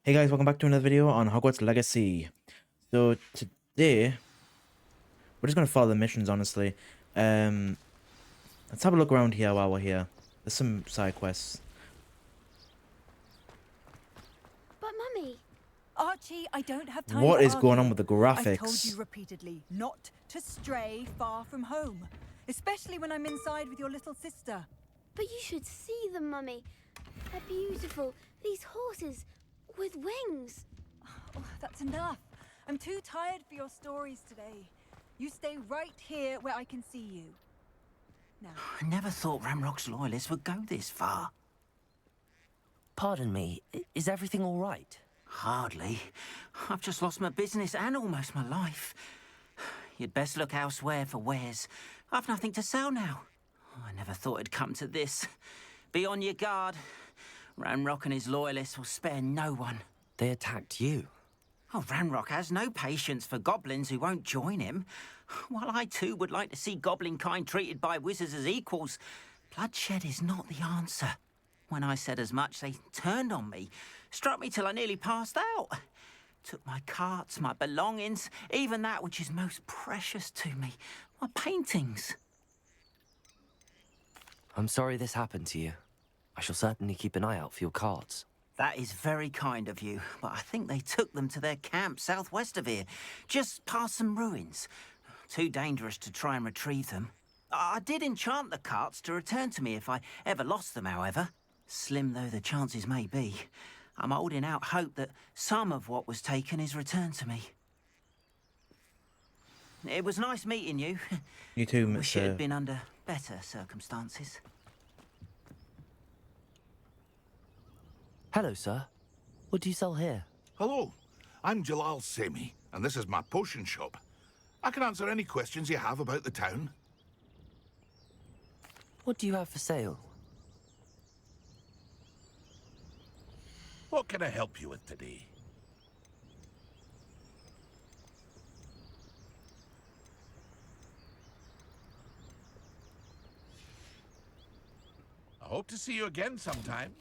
Hey guys, welcome back to another video on Hogwarts Legacy. So today, we're just gonna follow the missions, honestly. Let's have a look around here while we're here. There's some side quests. But Mummy, Archie, I don't have time What to is going on argue. with the I've told you graphics? repeatedly not to stray far from home, especially when I'm inside with your little sister. but you should see them, Mummy. They're beautiful. These horses with wings. Oh, that's enough. I'm too tired for your stories today. You stay right here where I can see you. Now, I never thought Ramrock's loyalists would go this far. Pardon me, is everything all right? Hardly. I've just lost my business and almost my life. You'd best look elsewhere for wares. I've nothing to sell now. I never thought it'd come to this. Be on your guard. Ramrock and his loyalists will spare no one. They attacked you. Oh, Ranrock has no patience for goblins who won't join him. While I too would like to see goblin kind treated by wizards as equals, bloodshed is not the answer. When I said as much, they turned on me, struck me till I nearly passed out. Took my carts, my belongings, even that which is most precious to me, my paintings. I'm sorry this happened to you. I shall certainly keep an eye out for your cards. That is very kind of you, but I think they took them to their camp southwest of here, just past some ruins. Too dangerous to try and retrieve them. I did enchant the carts to return to me if I ever lost them, however. Slim though the chances may be, I'm holding out hope that some of what was taken is returned to me. It was nice meeting you. You too, Wish it had Mr. been under better circumstances. Hello, sir. What do you sell here? Hello, I'm Jalal Semi, and this is my potion shop. I can answer any questions you have about the town. What do you have for sale? What can I help you with today? I hope to see you again sometime.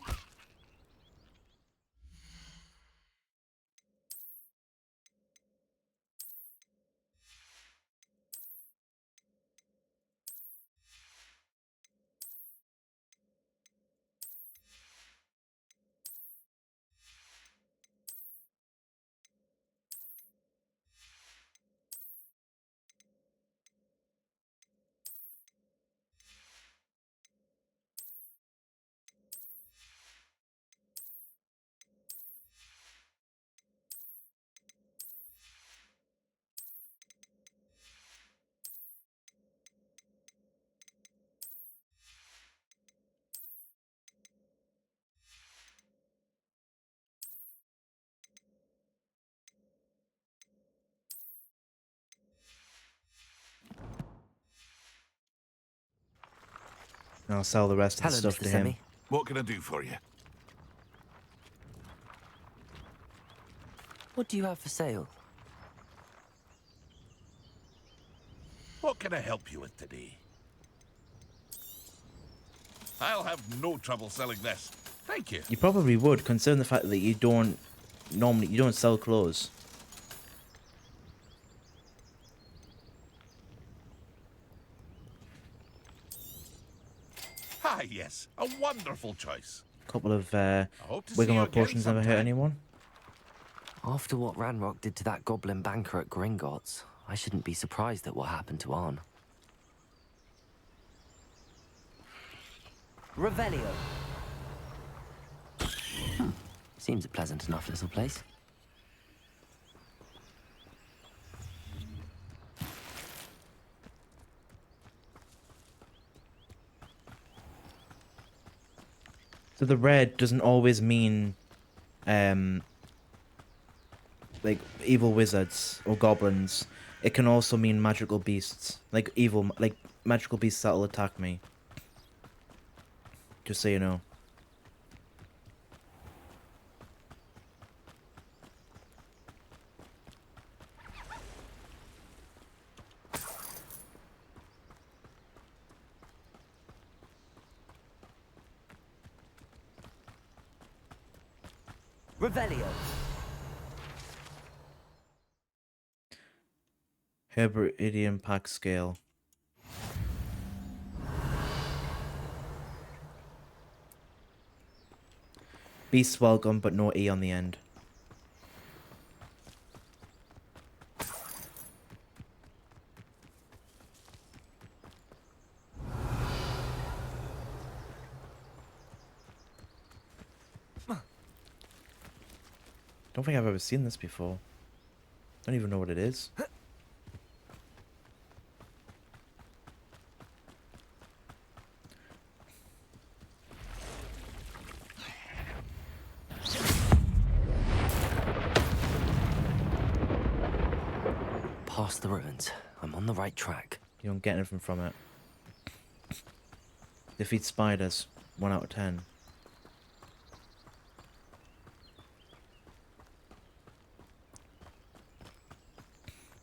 And I'll sell the rest of the Hello, stuff Mr. to him. Semi. What can I do for you? What do you have for sale? What can I help you with today? I'll have no trouble selling this. Thank you. You probably would, considering the fact that you don't sell clothes. Ah, yes, a wonderful choice. A couple of hope to see you Wigmore again potions never hurt sometime. anyone. After what Ranrock did to that goblin banker at Gringotts, I shouldn't be surprised at what happened to Arn. Revelio. Seems a pleasant enough little place. So the red doesn't always mean like evil wizards or goblins. It can also mean magical beasts, like magical beasts that'll attack me. Just so you know. Revelio. Herbarium pack scale. Beast's welcome, but no E on the end. Don't think I've ever seen this before. Don't even know what it is. Past the ruins. I'm on the right track. You don't get anything from it. Defeat spiders. 1 out of 10.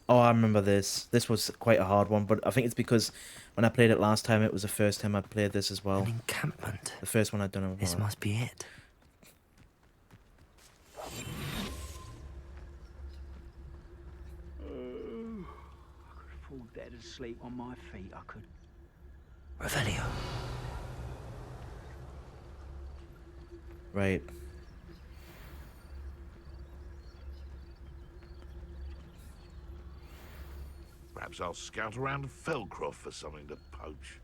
Oh, I remember this. This was quite a hard one, but I think it's because when I played it last time, it was the first time I played this as well. An encampment. The first one I'd done. This must be it. I could fall dead asleep on my feet, I could. Revelio. Right. Perhaps I'll scout around Felcroft for something to poach.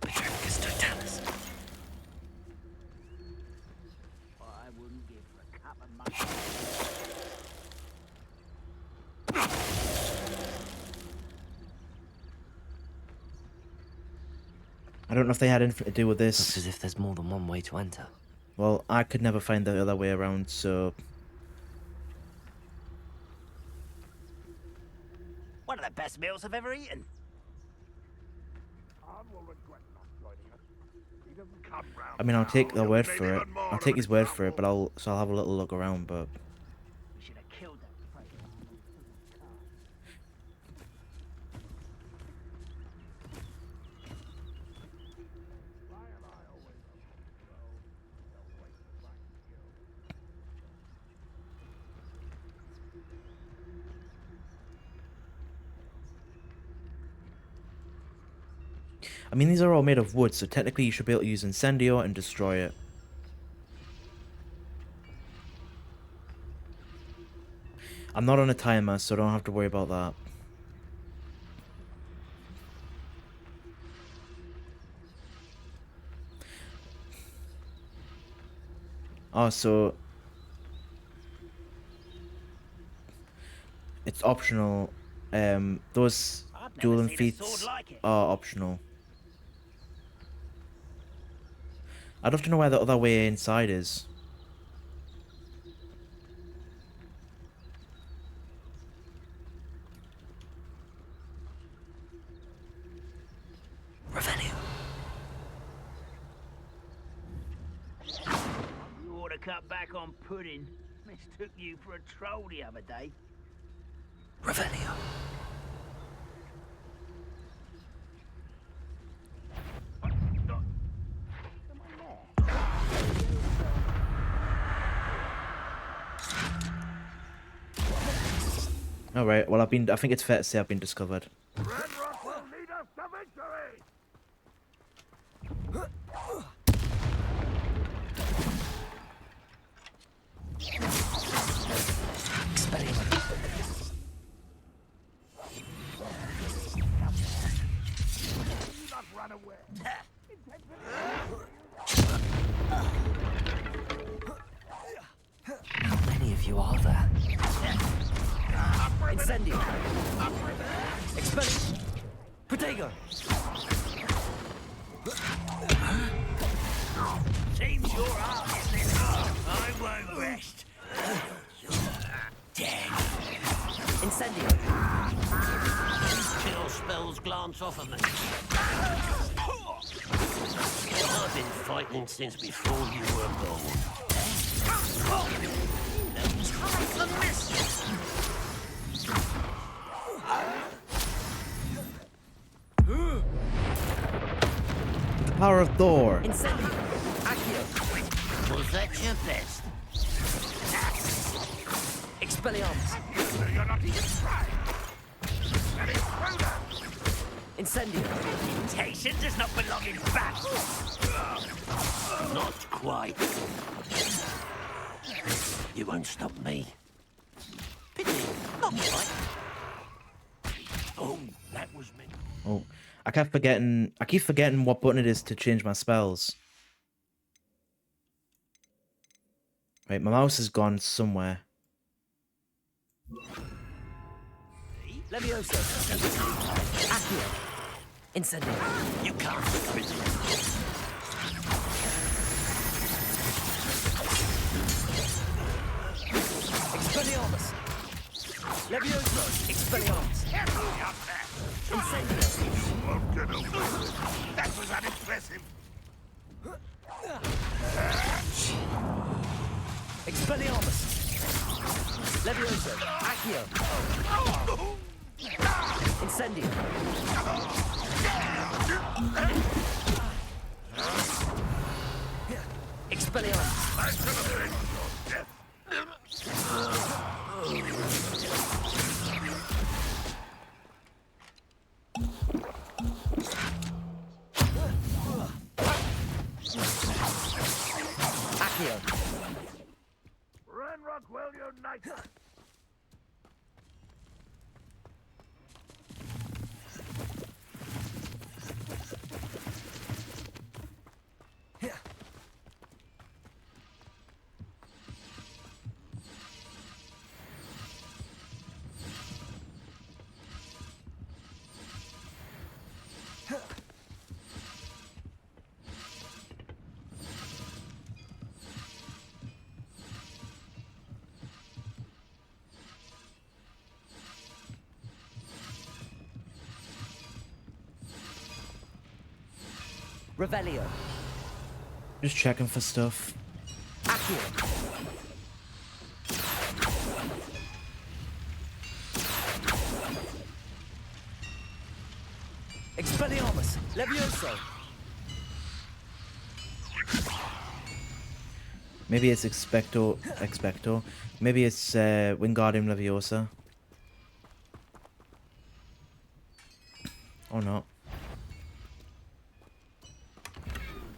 Petricus totalis. I wouldn't give for a cup of mutton. I don't know if they had anything to do with Looks this. as if there's more than one way to enter. Well, I could never find the other way around, so... One of the best meals I've ever eaten. I mean, I'll take their word for it. I'll take his word for it, but I'll have a little look around, but... We should have killed that prey. I mean, these are all made of wood, so technically you should be able to use Incendio and destroy it. I'm not on a timer, so I don't have to worry about that. Oh, so... it's optional. Those I've dual never and seen a feats sword like it. are optional. I'd love to know where the other way inside is. Revelio. You ought to cut back on pudding. Mistook you for a troll the other day. Revelio. Alright, well I think it's fair to say I've been discovered. Ranrock will lead us to victory! How many of you are there? Incendio! Expel! Protego! Seems your heart is lit up. I won't rest. Dead. Incendio! Chill spells glance off of me. I've been fighting since before you were born. No time for mischief. The power of Thor! Incendio! Accio! Was that your best? Expelliarmus! You're not even trying. Let it through them. Incendio! Temptation does not belong in battle. Not quite. You won't stop me. Pity, not quite. Oh, that was me. Oh, I keep forgetting what button it is to change my spells. Right, my mouse has gone somewhere. Levioso! Accio! Incendio! You can't prison. Expelliarmus! Levioso! Expelliarmus! Carefully up there. Incendio! Won't get away. That was unimpressive. Expelliarmus! Levioso! Accio! Incendio! Expelliarmus! Accio! Ranrock well unite. Revelio! Just checking for stuff. Accio! Expelliarmus! Levioso! Maybe it's Expecto. Maybe it's Wingardium Leviosa. Or not.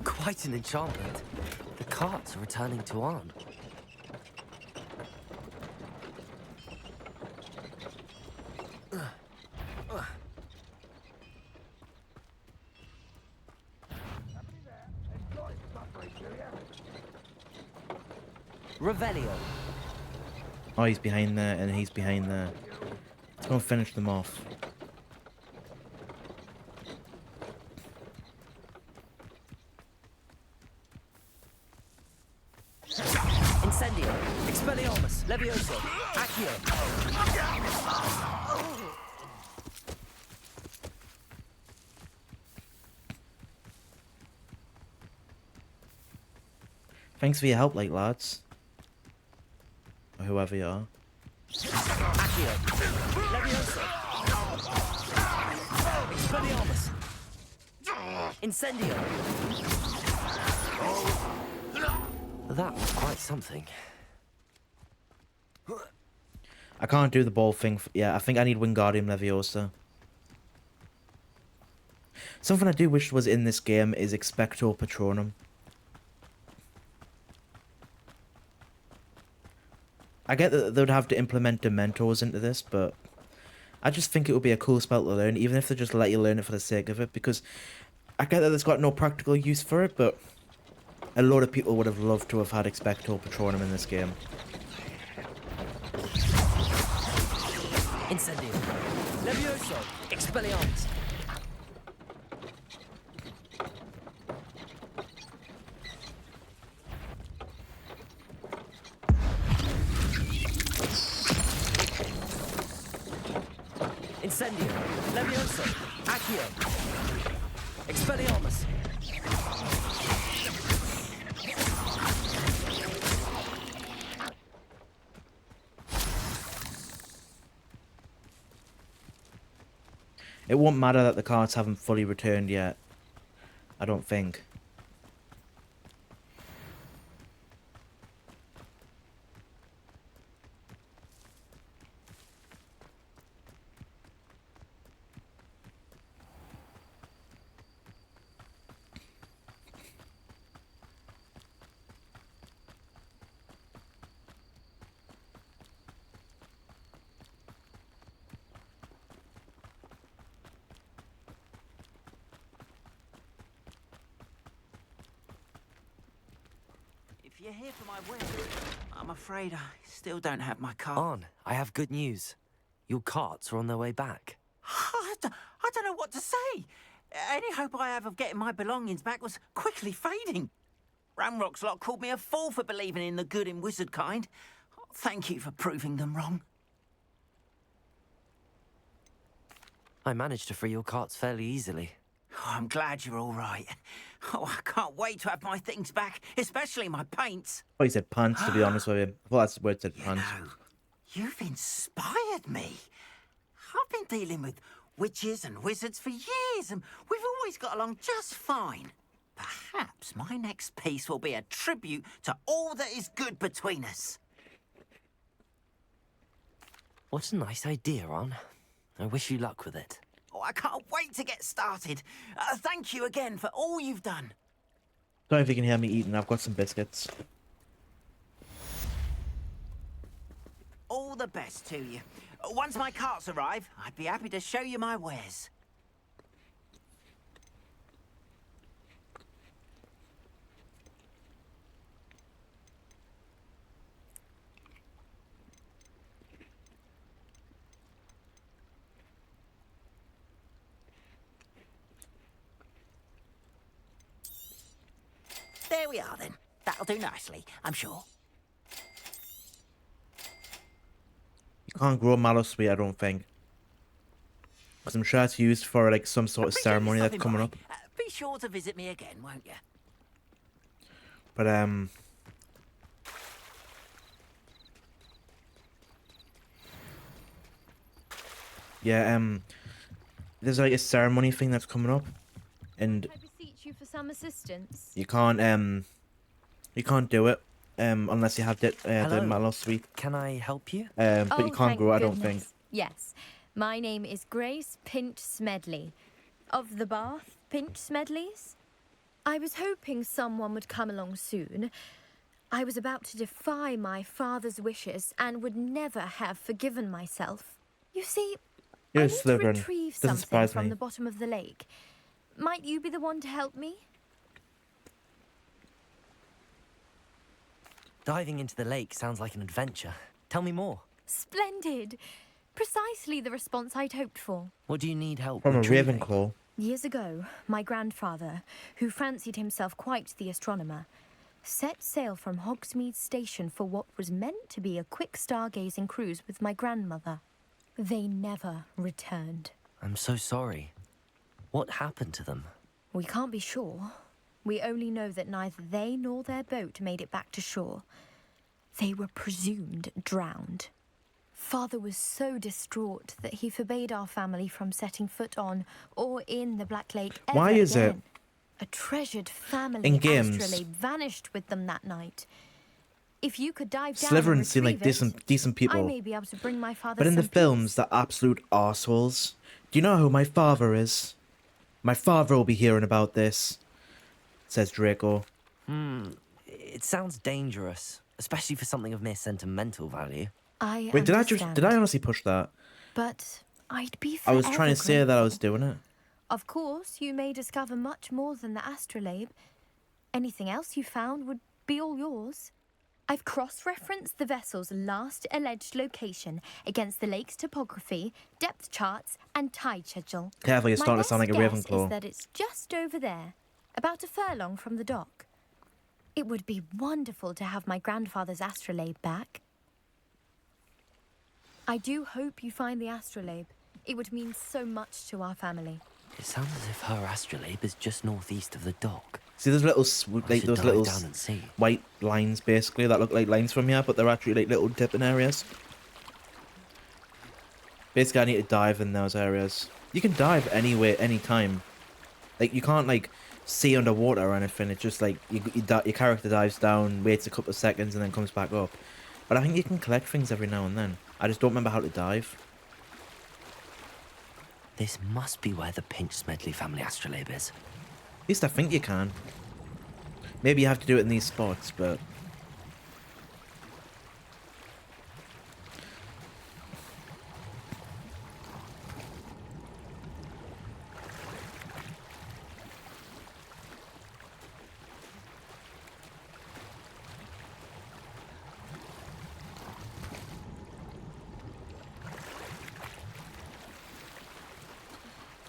Quite an enchantment. The carts are returning to Arn. Revelio. Oh, he's behind there, and he's behind there. Let's go and finish them off. Incendio. Expelliarmus. Levioso. Accio. Thanks for your help, like lads. Or whoever you are. Accio. Levioso. Expelliarmus. Incendio. That was quite something. I can't do the ball thing. Yeah, I think I need Wingardium Leviosa. Something I do wish was in this game is Expecto Patronum. I get that they would have to implement Dementors into this, but I just think it would be a cool spell to learn, even if they just let you learn it for the sake of it, because I get that it's got no practical use for it, but a lot of people would have loved to have had Expecto Patronum in this game. Incendio. Levioso. Expelliarmus. Incendio. Levioso. Accio. Expelliarmus. It won't matter that the cards haven't fully returned yet. I don't think. if you're here for my wedding, I'm afraid I still don't have my car. On, I have good news. Your carts are on their way back. I don't know what to say. Any hope I have of getting my belongings back was quickly fading. Ramrock's lot called me a fool for believing in the good in wizard kind. Thank you for proving them wrong. I managed to free your carts fairly easily. Oh, I'm glad you're all right. Oh, I can't wait to have my things back, especially my paints. Oh, he said pants, to be honest with you. Well, that's the word said pants. No, you've inspired me. I've been dealing with witches and wizards for years, and we've always got along just fine. Perhaps my next piece will be a tribute to all that is good between us. What a nice idea, On. I wish you luck with it. Oh, I can't wait to get started. Thank you again for all you've done. Don't know if you can hear me eating. I've got some biscuits. All the best to you. Once my carts arrive, I'd be happy to show you my wares. There we are, then. That'll do nicely, I'm sure. You can't grow mallow sweet, I don't think. Because I'm sure it's used for like some sort of Appreciate you ceremony that's stopping coming by. up. Be sure to visit me again, won't you? But yeah, there's like a ceremony thing that's coming up, and I beseech you for some assistance. you can't do it unless you have the Hello. mallow sweet. Can I help you? But you can't thank grow, I don't think. goodness. Yes. My name is Grace Pinch Smedley. Of the Bath Pinch Smedleys. I was hoping someone would come along soon. I was about to defy my father's wishes and would never have forgiven myself. You see, You're I a need to Slytherin. retrieve Doesn't something surprise from me. the bottom of the lake. Might you be the one to help me? Diving into the lake sounds like an adventure. Tell me more. Splendid. Precisely the response I'd hoped for. What do you need help From a retrieving? Ravenclaw. Years ago, my grandfather, who fancied himself quite the astronomer, set sail from Hogsmeade Station for what was meant to be a quick stargazing cruise with my grandmother. They never returned. I'm so sorry. What happened to them? We can't be sure. We only know that neither they nor their boat made it back to shore. They were presumed drowned. Father was so distraught that he forbade our family from setting foot on or in the Black Lake ever Why is it again. A treasured family in games astrolabe vanished with them that night. If you could dive down Slytherin and seem like retrieve decent I people, may be able to bring my father but in the some films, peace. they're absolute arseholes. Do you know who my father is? My father will be hearing about this, says Draco. It sounds dangerous, especially for something of mere sentimental value. I Wait, did understand, I honestly push that? But I'd be I was trying to forever say that I was grateful. doing it. Of course, you may discover much more than the astrolabe. Anything else you found would be all yours. I've cross-referenced the vessel's last alleged location against the lake's topography, depth charts, and tide schedule. Careful, you're My starting to sound like best a guess Ravenclaw. is that it's just over there, about a furlong from the dock. It would be wonderful to have my grandfather's astrolabe back. I do hope you find the astrolabe. It would mean so much to our family. It sounds as if her astrolabe is just northeast of the dock. See those little, I like should those dive little down and see. white lines, basically, that look like lines from here, but they're actually like little dipping areas. Basically, I need to dive in those areas. You can dive anywhere, anytime. Like, you can't, like, see underwater or anything. It's just, like, your character dives down, waits a couple of seconds, and then comes back up. But I think you can collect things every now and then. I just don't remember how to dive. This must be where the Pinch Smedley family astrolabe is. At least I think you can. Maybe you have to do it in these spots, but...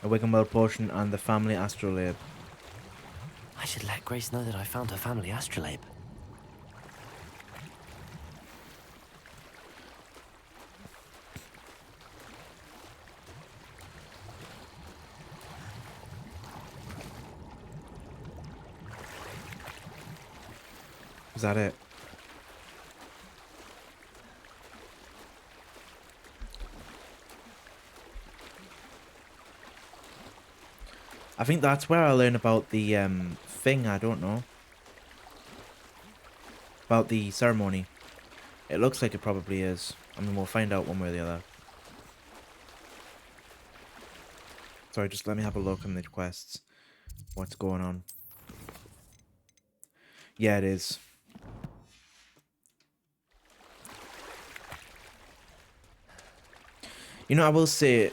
a Wiggenweld potion, and the family astrolabe. I should let Grace know that I found her family astrolabe. Is that it? I think that's where I learn about the thing. I don't know about the ceremony. It looks like it probably is. I mean, we'll find out one way or the other. Sorry, just let me have a look on the quests. What's going on? Yeah, it is. You know, I will say,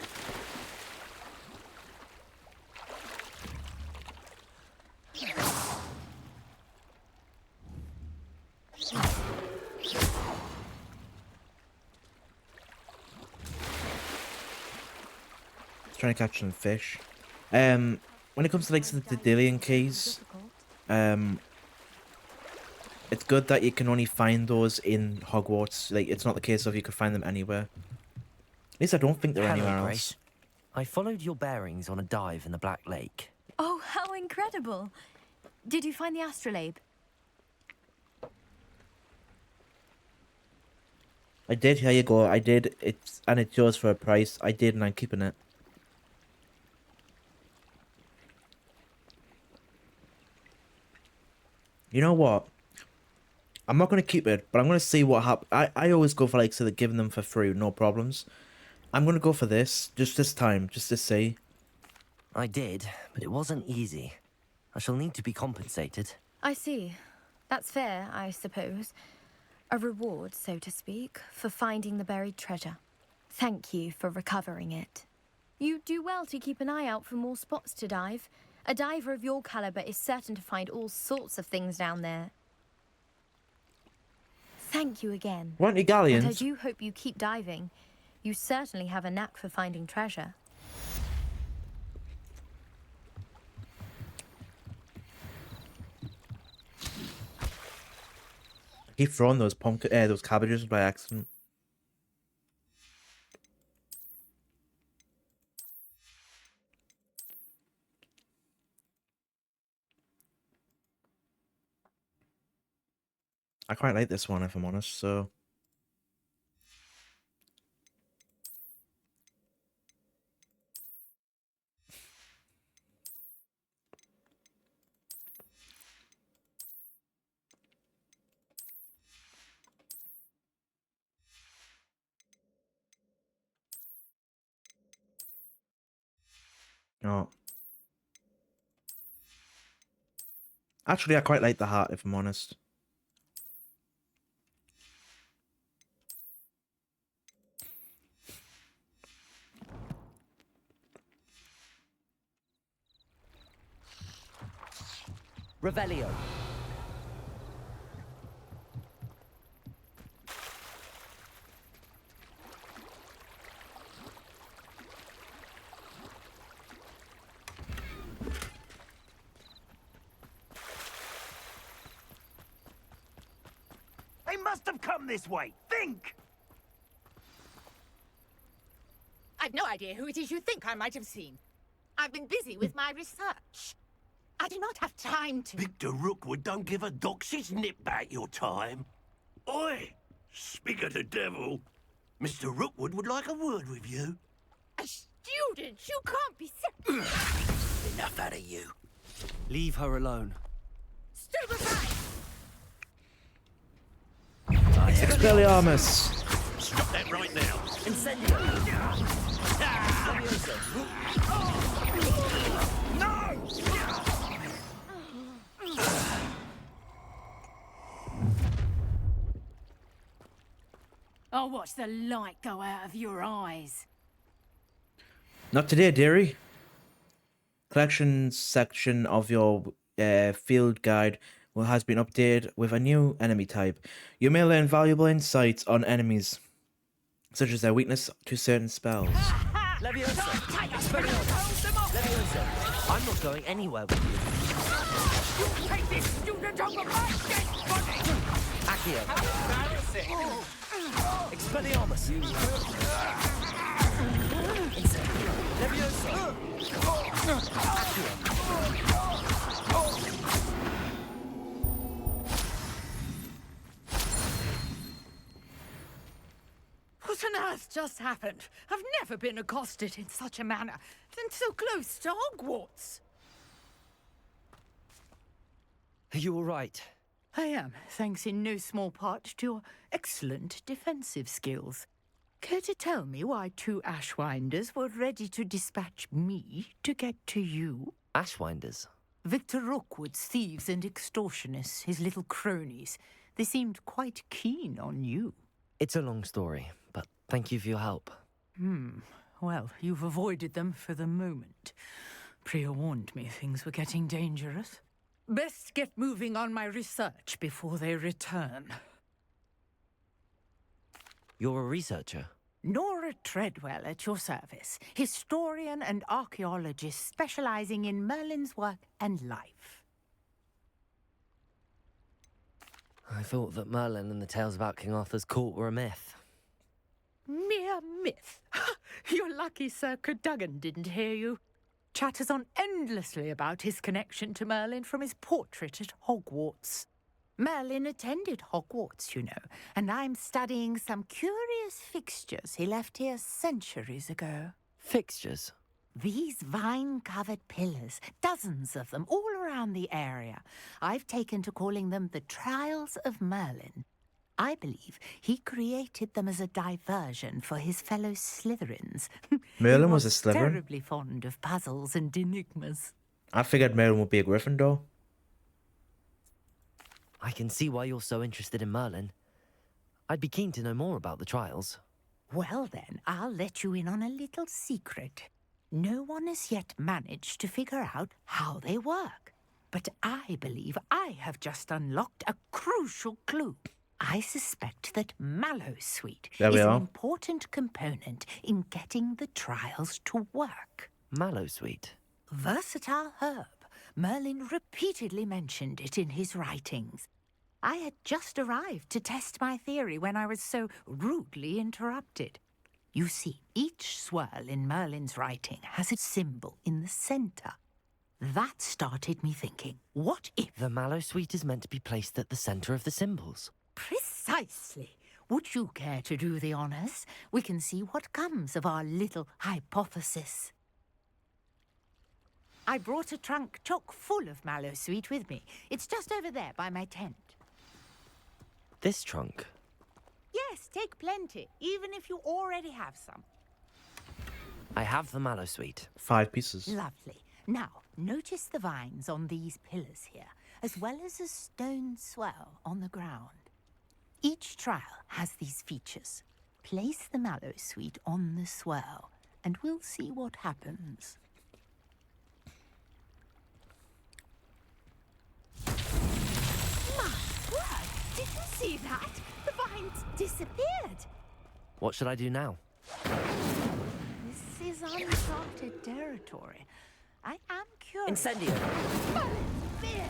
trying to catch some fish. When it comes to like the Dillian keys, it's good that you can only find those in Hogwarts. Like, it's not the case of you could find them anywhere. At least I don't think they're Hello, anywhere Grace. else. I followed your bearings on a dive in the Black Lake. Oh, how incredible! Did you find the astrolabe? I did. Here you go. I did. It's yours for a price. I did, and I'm keeping it. You know what? I'm not gonna keep it, but I'm gonna see what happens. I always go for like so they're giving them for free, no problems. I'm gonna go for this just this time, just to see. I did, but it wasn't easy. I shall need to be compensated. I see. That's fair, I suppose. A reward, so to speak, for finding the buried treasure. Thank you for recovering it. You do well to keep an eye out for more spots to dive. A diver of your caliber is certain to find all sorts of things down there. Thank you again. Want you And I galleons? do hope you keep diving. You certainly have a knack for finding treasure. Keep throwing those those cabbages by accident. I quite like this one, if I'm honest. So. Oh. Actually, I quite like the heart, if I'm honest. Revelio. They must have come this way. Think! I've no idea who it is you think I might have seen. I've been busy with my research. I do not have time to... Victor Rookwood don't give a doxy's nip back your time. Oi! Speak of the devil. Mr. Rookwood would like a word with you. A student? You can't be serious. Enough out of you. Leave her alone. Stupefy! Expelliarmus! Stop that right now. Incendio. I'll watch the light go out of your eyes. Not today, dearie. Collections section of your field guide has been updated with a new enemy type. You may learn valuable insights on enemies, such as their weakness to certain spells. Leviosa. Hold them off! Levioso, I'm not going anywhere with you. You take this student over my dead body! Accio. Embarrassing! Expelliarmus. Incendio. Levioso. Accio. What on earth just happened? I've never been accosted in such a manner, and so close to Hogwarts. Are you all right? I am, thanks in no small part to your excellent defensive skills. Care to tell me why 2 Ashwinders were ready to dispatch me to get to you? Ashwinders? Victor Rookwood's thieves and extortionists, his little cronies. They seemed quite keen on you. It's a long story, but thank you for your help. Well, you've avoided them for the moment. Priya warned me things were getting dangerous. Best get moving on my research before they return. You're a researcher? Nora Treadwell at your service, historian and archaeologist specializing in Merlin's work and life. I thought that Merlin and the tales about King Arthur's court were a myth. Mere myth. You're lucky Sir Cadogan didn't hear you. Chatters on endlessly about his connection to Merlin from his portrait at Hogwarts. Merlin attended Hogwarts, you know, and I'm studying some curious fixtures he left here centuries ago. Fixtures? These vine-covered pillars, dozens of them, all around the area. I've taken to calling them the Trials of Merlin. I believe he created them as a diversion for his fellow Slytherins. Merlin He was a Slytherin? terribly fond of puzzles and enigmas. I figured Merlin would be a Gryffindor. I can see why you're so interested in Merlin. I'd be keen to know more about the trials. Well then, I'll let you in on a little secret. No one has yet managed to figure out how they work. But I believe I have just unlocked a crucial clue. I suspect that Mallowsweet There we is an are. important component in getting the trials to work. Mallowsweet? Versatile herb. Merlin repeatedly mentioned it in his writings. I had just arrived to test my theory when I was so rudely interrupted. You see, each swirl in Merlin's writing has a symbol in the center. That started me thinking, what if... The Mallowsweet is meant to be placed at the center of the symbols. Precisely. Would you care to do the honors? We can see what comes of our little hypothesis. I brought a trunk chock full of Mallowsweet with me. It's just over there by my tent. This trunk? Yes, take plenty, even if you already have some. I have the Mallowsweet. 5 pieces. Lovely. Now, notice the vines on these pillars here, as well as a stone swell on the ground. Each trial has these features. Place the Mallowsweet on the swell, and we'll see what happens. My word! Did you see that? The vines disappeared. What should I do now? This is uncharted territory. I am curious. Incendio! Fear.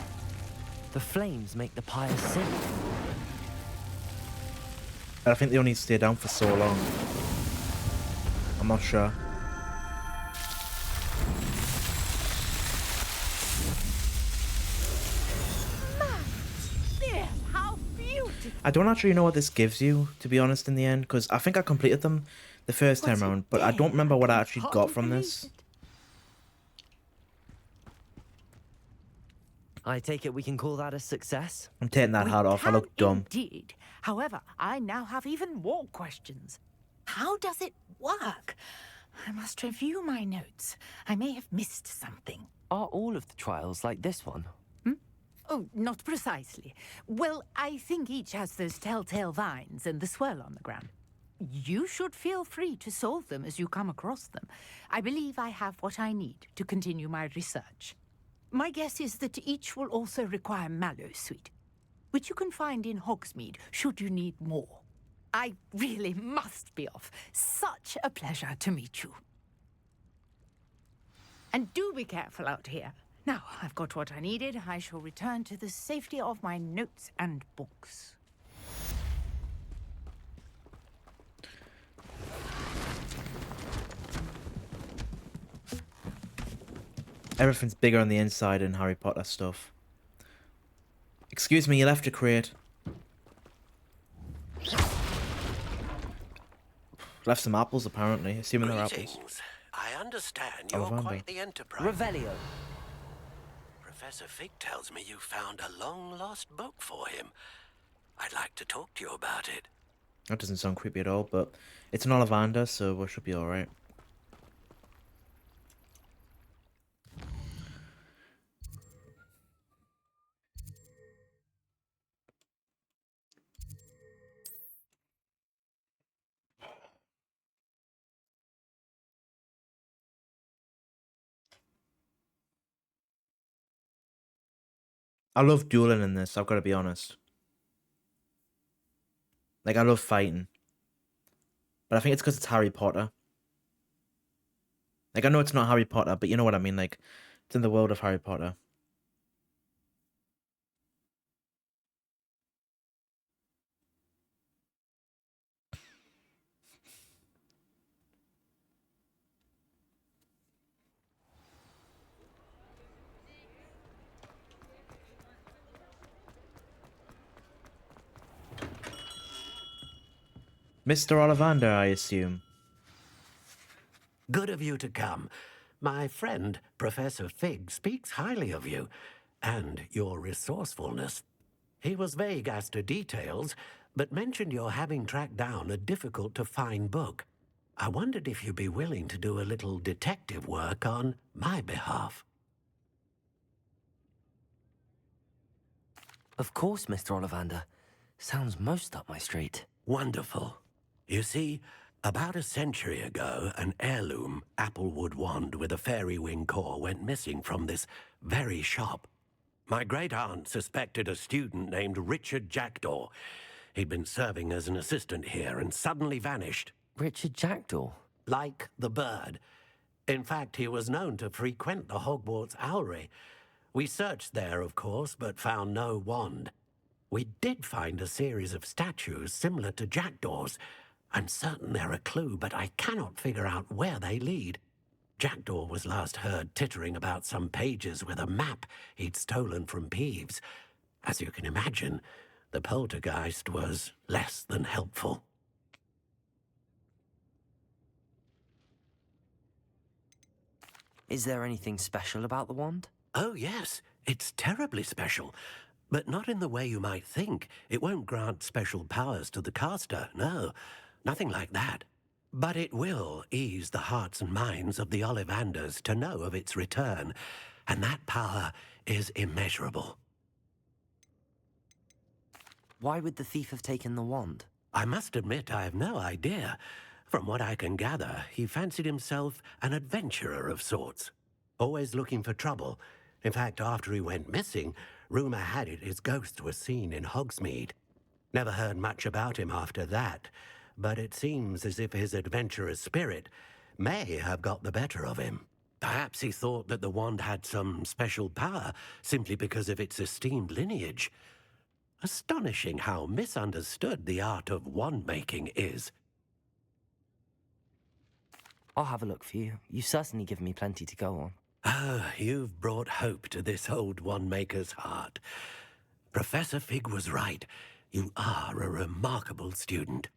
The flames make the pyre sing. I think they only stay down for so long. I'm not sure. Fear, how beautiful. I don't actually know what this gives you, to be honest, in the end, because I think I completed them the first time round, but I don't remember what I actually got from this. I take it we can call that a success? I'm taking that hat off, I look dumb. Indeed. However, I now have even more questions. How does it work? I must review my notes. I may have missed something. Are all of the trials like this one? Oh, not precisely. Well, I think each has those telltale vines and the swirl on the ground. You should feel free to solve them as you come across them. I believe I have what I need to continue my research. My guess is that each will also require Mallowsweet, which you can find in Hogsmeade should you need more. I really must be off. Such a pleasure to meet you. And do be careful out here. Now, I've got what I needed. I shall return to the safety of my notes and books. Everything's bigger on the inside in Harry Potter stuff. Excuse me, you left your crate. Left some apples, apparently. Assuming they're apples. Greetings. I understand you're Ollivander. quite the enterprise. Revelio. Professor Fig tells me you found a long-lost book for him. I'd like to talk to you about it. That doesn't sound creepy at all, but it's an Ollivander, so we should be alright. I love dueling in this, I've got to be honest. Like, I love fighting. But I think it's because it's Harry Potter. Like, I know it's not Harry Potter, but you know what I mean, like, it's in the world of Harry Potter. Mr. Ollivander, I assume. Good of you to come. My friend, Professor Fig, speaks highly of you and your resourcefulness. He was vague as to details, but mentioned your having tracked down a difficult-to-find book. I wondered if you'd be willing to do a little detective work on my behalf. Of course, Mr. Ollivander. Sounds most up my street. Wonderful. You see, about a century ago, an heirloom applewood wand with a fairy wing core went missing from this very shop. My great-aunt suspected a student named Richard Jackdaw. He'd been serving as an assistant here and suddenly vanished. Richard Jackdaw? Like the bird. In fact, he was known to frequent the Hogwarts Owlery. We searched there, of course, but found no wand. We did find a series of statues similar to Jackdaw's. I'm certain they're a clue, but I cannot figure out where they lead. Jackdaw was last heard tittering about some pages with a map he'd stolen from Peeves. As you can imagine, the poltergeist was less than helpful. Is there anything special about the wand? Oh, yes. It's terribly special. But not in the way you might think. It won't grant special powers to the caster, no. Nothing like that. But it will ease the hearts and minds of the Ollivanders to know of its return, and that power is immeasurable. Why would the thief have taken the wand? I must admit I have no idea. From what I can gather, he fancied himself an adventurer of sorts, always looking for trouble. In fact, after he went missing, rumour had it his ghost was seen in Hogsmeade. Never heard much about him after that, but it seems as if his adventurous spirit may have got the better of him. Perhaps he thought that the wand had some special power simply because of its esteemed lineage. Astonishing how misunderstood the art of wand-making is. I'll have a look for you. You've certainly given me plenty to go on. Ah, you've brought hope to this old wand-maker's heart. Professor Fig was right. You are a remarkable student.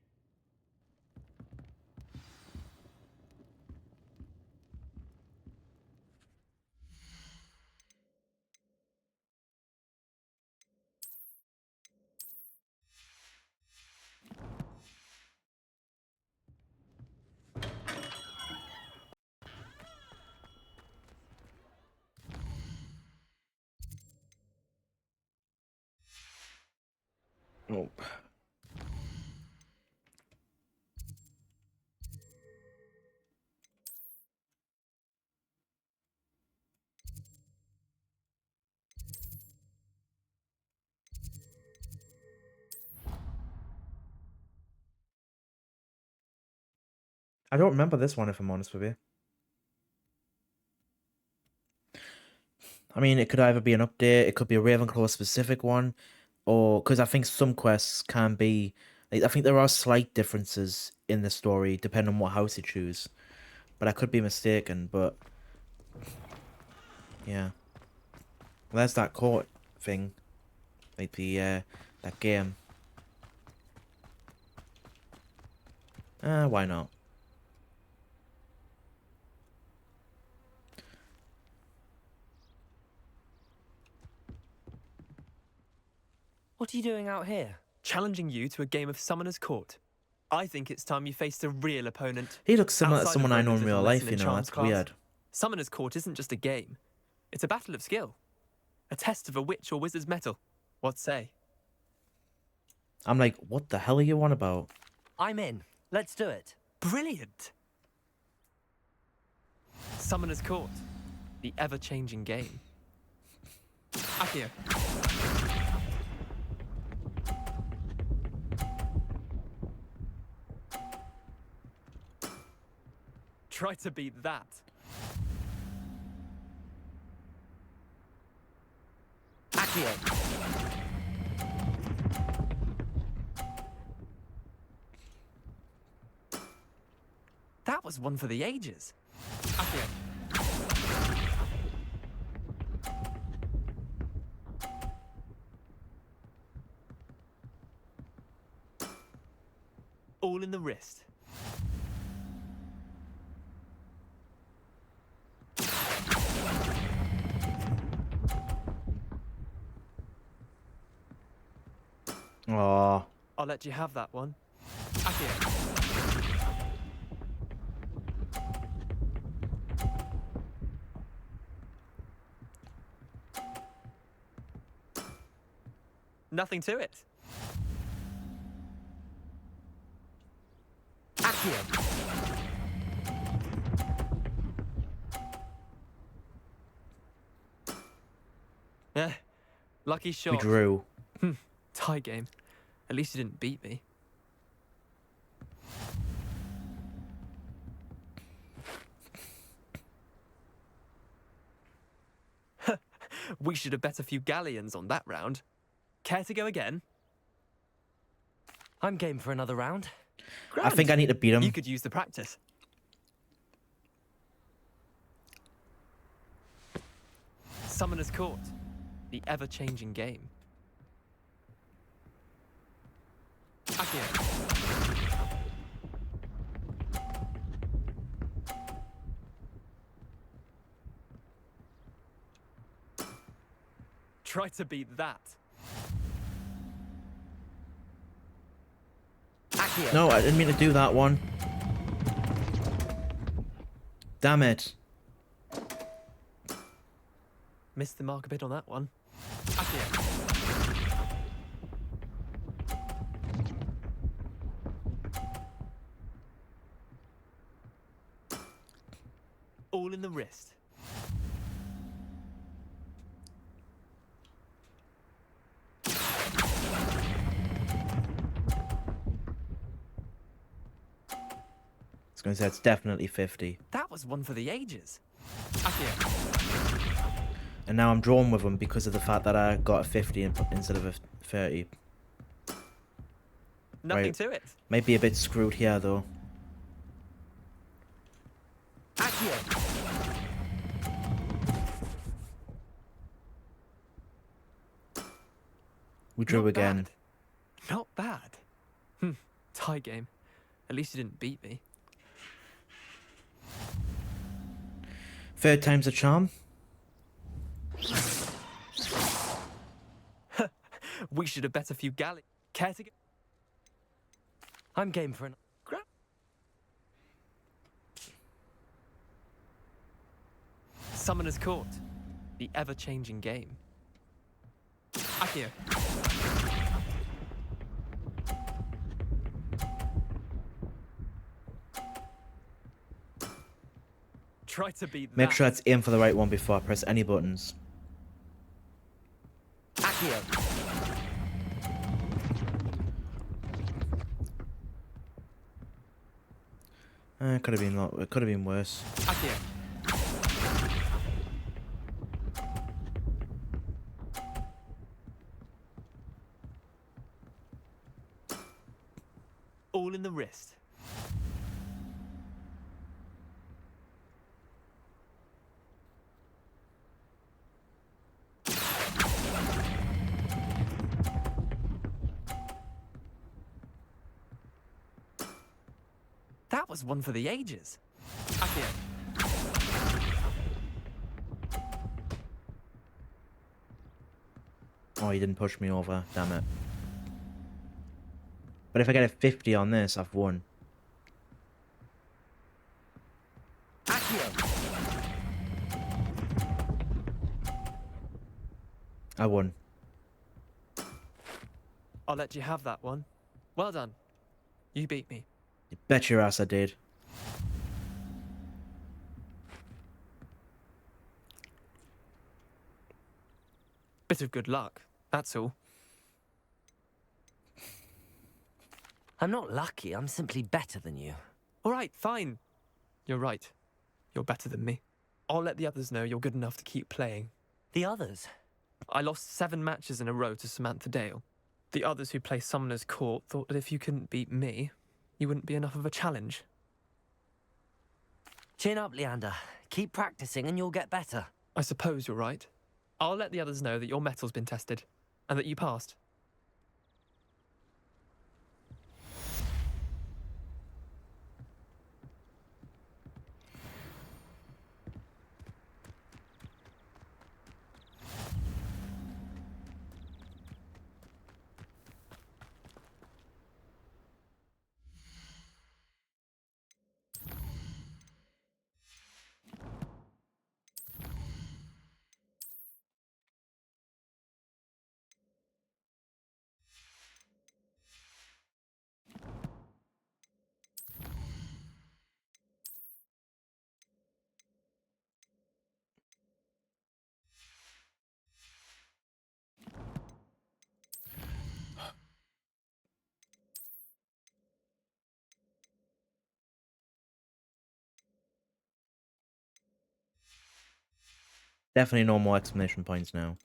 Oh. I don't remember this one, if I'm honest with you. I mean, it could either be an update, it could be a Ravenclaw specific one, or because I think some quests can be. Like, I think there are slight differences in the story depending on what house you choose, but I could be mistaken. But yeah, there's that court thing, like the that game. Why not? What are you doing out here? Challenging you to a game of Summoner's Court. I think it's time you faced a real opponent. He looks similar to Outside of someone I know Rona's in real little life, lesson you in know, charms that's class. weird. Summoner's Court isn't just a game. It's a battle of skill. A test of a witch or wizard's mettle. What say? I'm like, what the hell are you on about? I'm in. Let's do it. Brilliant! Summoner's Court. The ever-changing game. Accio. Try to beat that. Accio. That was one for the ages. Accio. All in the wrist. Aww. I'll let you have that one. Accio. Nothing to it. Accio. Lucky shot. We drew. Tie game. At least you didn't beat me. We should have bet a few galleons on that round. Care to go again? I'm game for another round. I think I need to beat him. You could use the practice. Summoner's Court. The ever-changing game. Accio. Try to beat that. Accio. No, I didn't mean to do that one. Damn it. Missed the mark a bit on that one. Accio. All in the wrist. I was going to say it's definitely 50. That was one for the ages. Accio. And now I'm drawn with him because of the fact that I got a 50 instead of a 30. Nothing Right. to it. Might be a bit screwed here, though. Accio. We drew Not again. bad. Not bad. Tie game. At least you didn't beat me. Third time's a charm. We should have bet a few galleons. Care to go? I'm game for an... Summoner's Court. The ever-changing game. Accio. Try to beat that. Make sure it's aim for the right one before I press any buttons. Accio. It could have been it could have been worse. Accio. That was one for the ages. Accio. Oh, he didn't push me over. Damn it. But if I get a 50 on this, I've won. Accio. I won. I'll let you have that one. Well done. You beat me. You bet your ass I did. Bit of good luck, that's all. I'm not lucky, I'm simply better than you. All right, fine. You're right. You're better than me. I'll let the others know you're good enough to keep playing. The others? I lost 7 matches in a row to Samantha Dale. The others who play Summoner's Court thought that if you couldn't beat me, you wouldn't be enough of a challenge. Chin up, Leander. Keep practicing and you'll get better. I suppose you're right. I'll let the others know that your metal's been tested, and that you passed. Definitely no more exclamation points now.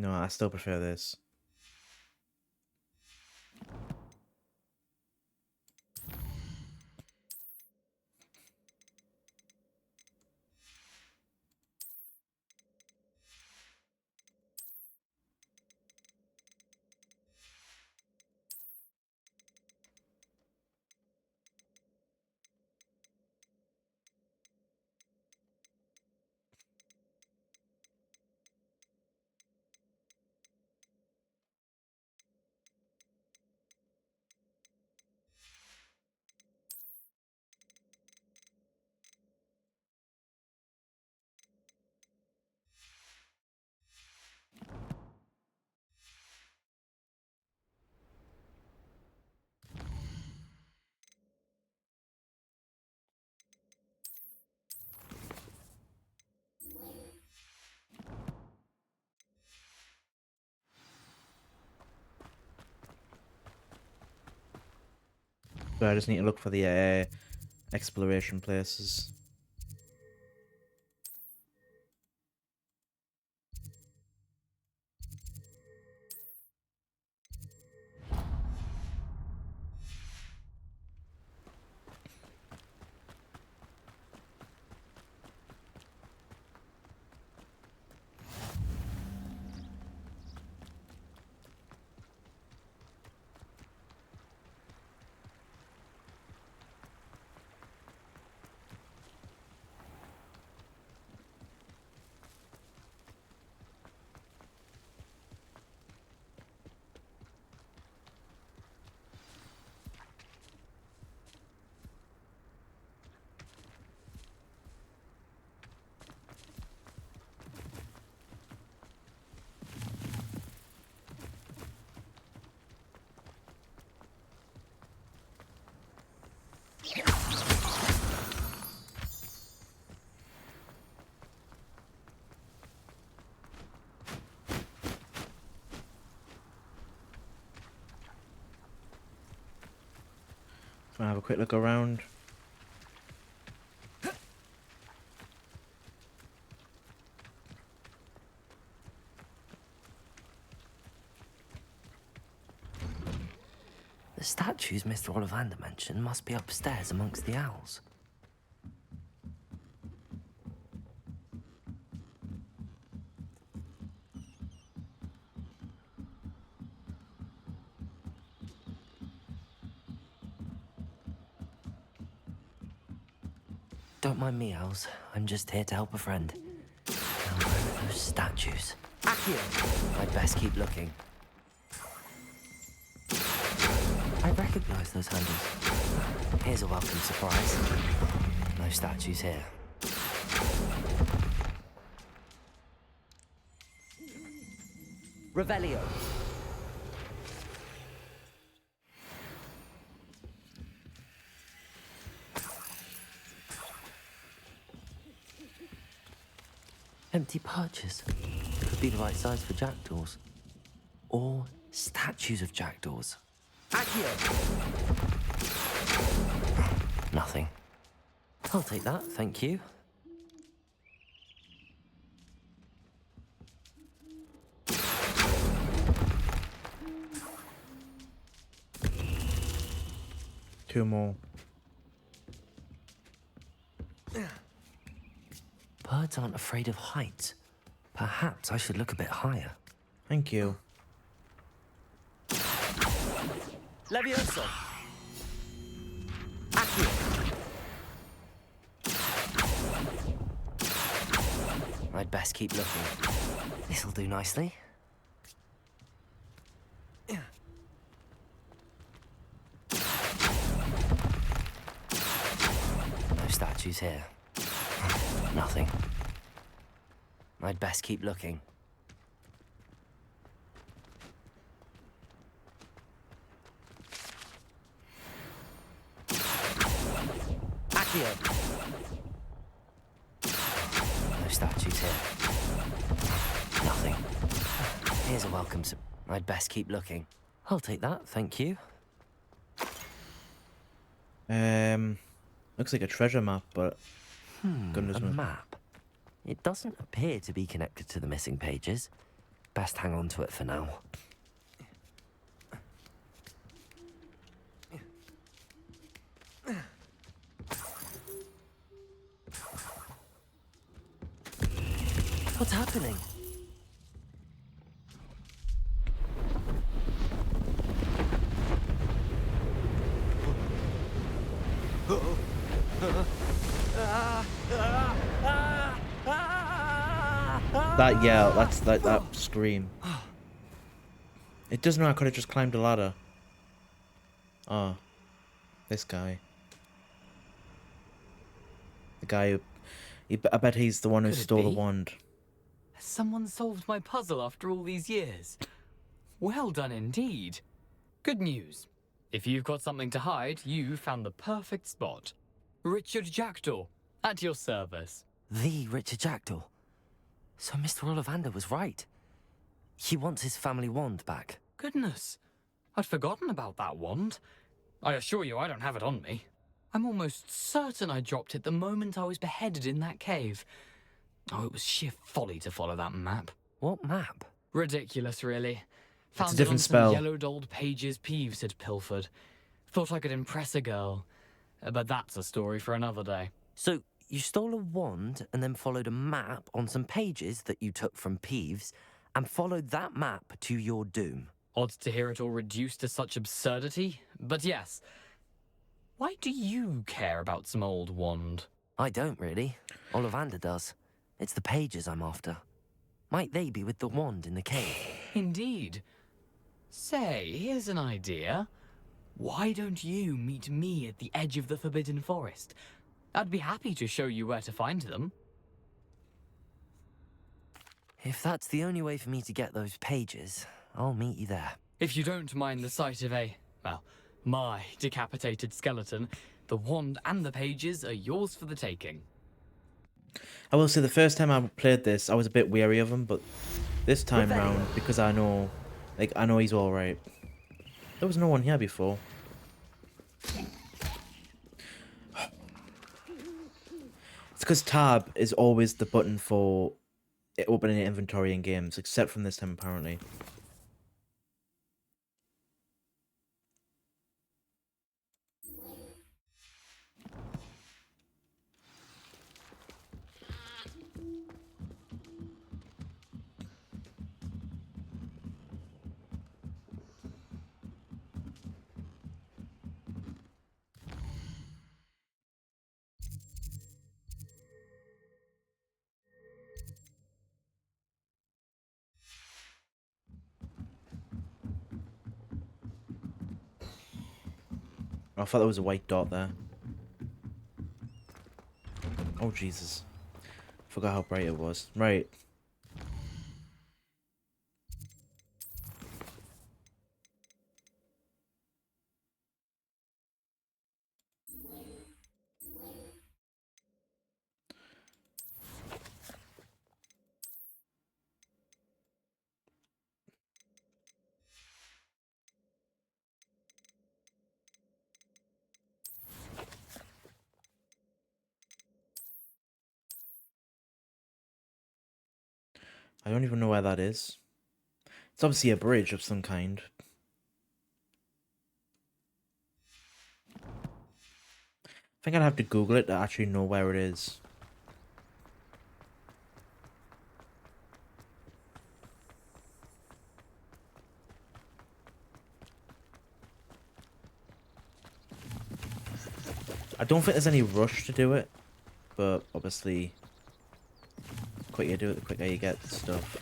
No, I still prefer this. So I just need to look for the exploration places. I'll have a quick look around. The statues Mr. Ollivander mentioned must be upstairs amongst the owls. Don't mind me, owls. I'm just here to help a friend. Now, where are those statues? Accio! I'd best keep looking. I recognize those handles. Here's a welcome surprise. No statues here. Revelio. Empty perches. Could be the right size for jackdaws. Or statues of jackdaws. Accio! Nothing. I'll take that, thank you. Two more. Birds aren't afraid of heights. Perhaps I should look a bit higher. Thank you. Levioso. Accio. I'd best keep looking. This'll do nicely. No statues here. Nothing. I'd best keep looking. Accio. No statues here. Nothing. Here's a welcome I'd best keep looking. I'll take that, thank you. Looks like a treasure map, but goodness A knows. map. It doesn't appear to be connected to the missing pages. Best hang on to it for now. What's happening? That yell, that's that scream. It doesn't know I could have just climbed a ladder. Oh, this guy. The guy who, I bet he's the one who Could it stole the be? wand. Has someone solved my puzzle after all these years? Well done indeed. Good news. If you've got something to hide, you found the perfect spot. Richard Jackdaw, at your service. The Richard Jackdaw. So Mr. Ollivander was right. He wants his family wand back. Goodness, I'd forgotten about that wand. I assure you I don't have it on me. I'm almost certain I dropped it the moment I was beheaded in that cave. Oh, it was sheer folly to follow that map. What map? Ridiculous, really. It's a Found it on different some spell. yellowed old pages Peeves had pilfered. Thought I could impress a girl. But that's a story for another day. So you stole a wand and then followed a map on some pages that you took from Peeves and followed that map to your doom. Odd to hear it all reduced to such absurdity, but yes. Why do you care about some old wand? I don't really. Ollivander does. It's the pages I'm after. Might they be with the wand in the cave? Indeed. Say, here's an idea. Why don't you meet me at the edge of the Forbidden Forest? I'd be happy to show you where to find them. If that's the only way for me to get those pages, I'll meet you there. If you don't mind the sight of my decapitated skeleton, the wand and the pages are yours for the taking. I will say the first time I played this, I was a bit wary of him, but this time round, because I know he's all right. There was no one here before. because tab is always the button for opening an inventory in games, except from this time apparently. I thought there was a white dot there. Oh, Jesus. Forgot how bright it was. Right. I don't even know where that is. It's obviously a bridge of some kind. I think I'd have to Google it to actually know where it is. I don't think there's any rush to do it, but obviously, the quicker you do it, the quicker you get stuff.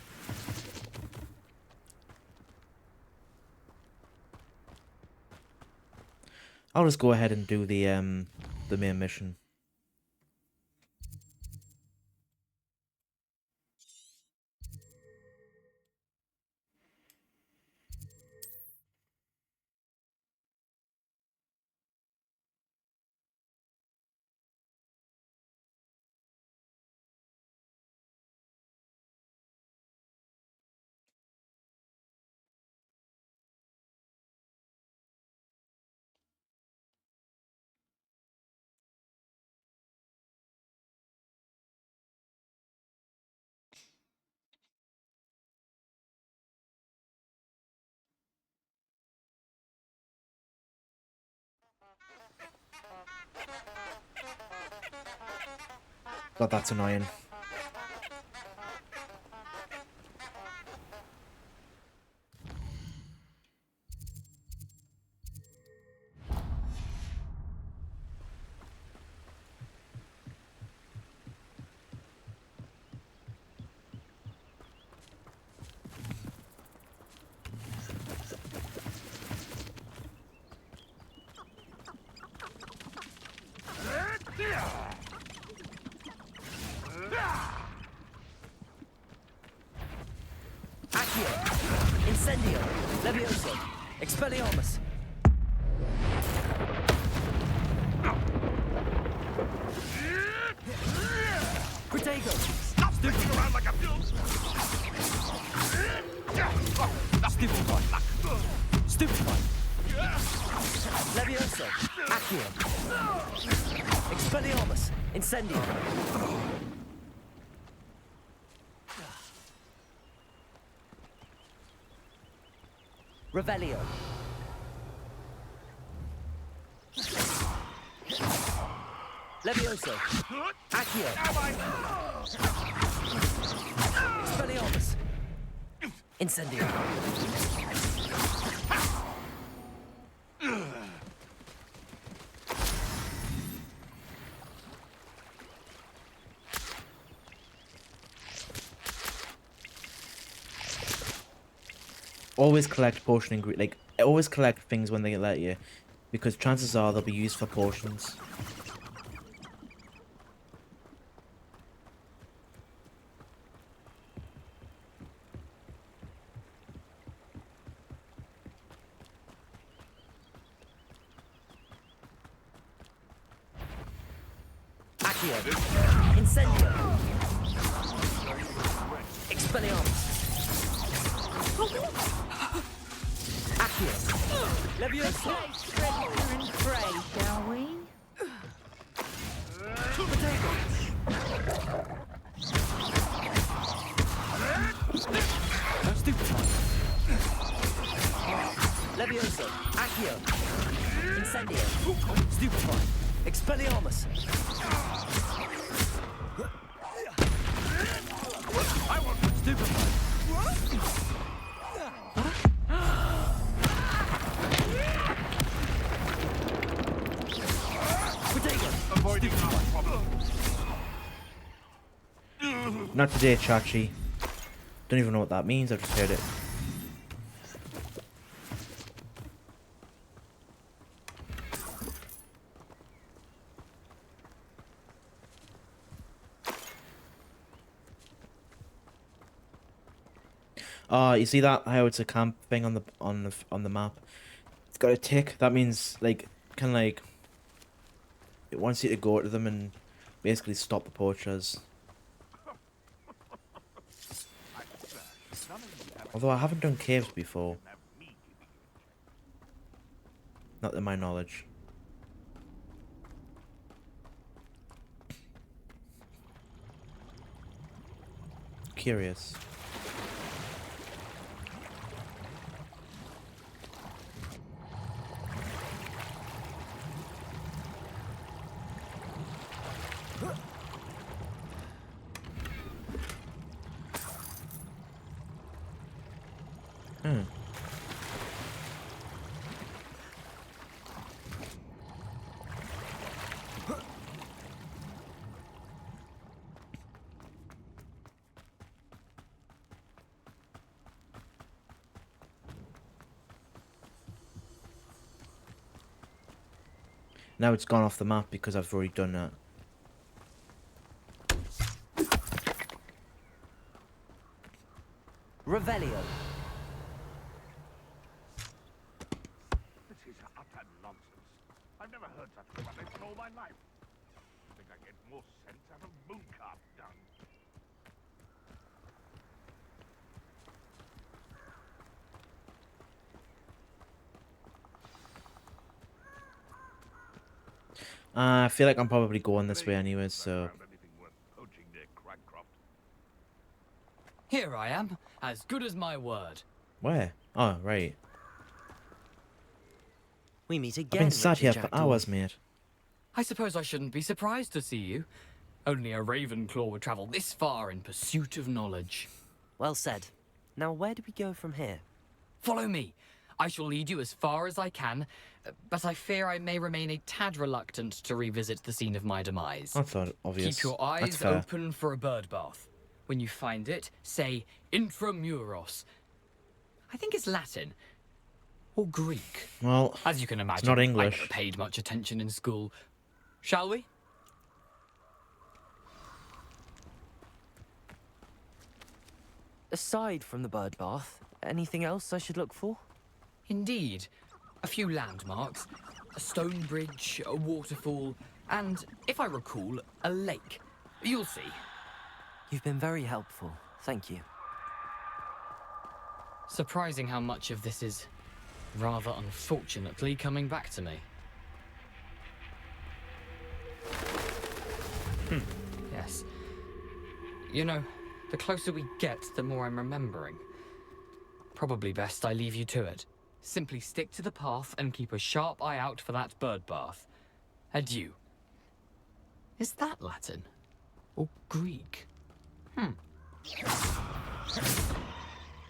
I'll just go ahead and do the main mission. God, that's annoying. Accio! Incendio! Levioso! Expelliarmus! Protego! Stop sticking around like a Stupid one! Stupid one! Levioso! Accio! Expelliarmus! Incendio! Revelio. Levioso. Accio. Expelliarmus. Incendio. Always collect potion ingredients. Like, always collect things when they let you, because chances are they'll be used for potions. Accio. Incendio. Expelliarmus. Accio. Levioso. Ready and pray, shall we? Potato. Levioso. Accio. Incendio. Stupefy. Expelliarmus. I want Stupefy. avoiding our problem. Not today, Chachi. Don't even know what that means, I've just heard it. You see that? How it's a camp thing on the map? It's got a tick. That means like kind of like it wants you to go to them and basically stop the poachers. Although I haven't done caves before. Not to my knowledge. Curious. Now it's gone off the map because I've already done that. Revelio. This is utter nonsense. I've never heard such rubbish in all my life. I think I get more sense out of mooncarp dung. I feel like I'm probably going this way anyways, so... Here I am, as good as my word. Where? Oh, right. We meet I've again, been sat Richard here for Jackdaw. hours, mate. I suppose I shouldn't be surprised to see you. Only a Ravenclaw would travel this far in pursuit of knowledge. Well said. Now where do we go from here? Follow me. I shall lead you as far as I can, but I fear I may remain a tad reluctant to revisit the scene of my demise. That's not obvious. Keep your That's eyes fair. open for a bird bath. When you find it, say intramuros. I think it's Latin. Or Greek. Well, as you can imagine, it's not I English. never paid much attention in school. Shall we? Aside from the bird bath, anything else I should look for? Indeed. A few landmarks. A stone bridge, a waterfall, and, if I recall, a lake. You'll see. You've been very helpful. Thank you. Surprising how much of this is, rather unfortunately, coming back to me. Yes. You know, the closer we get, the more I'm remembering. Probably best I leave you to it. Simply stick to the path and keep a sharp eye out for that bird bath. Adieu. Is that Latin? Or Greek?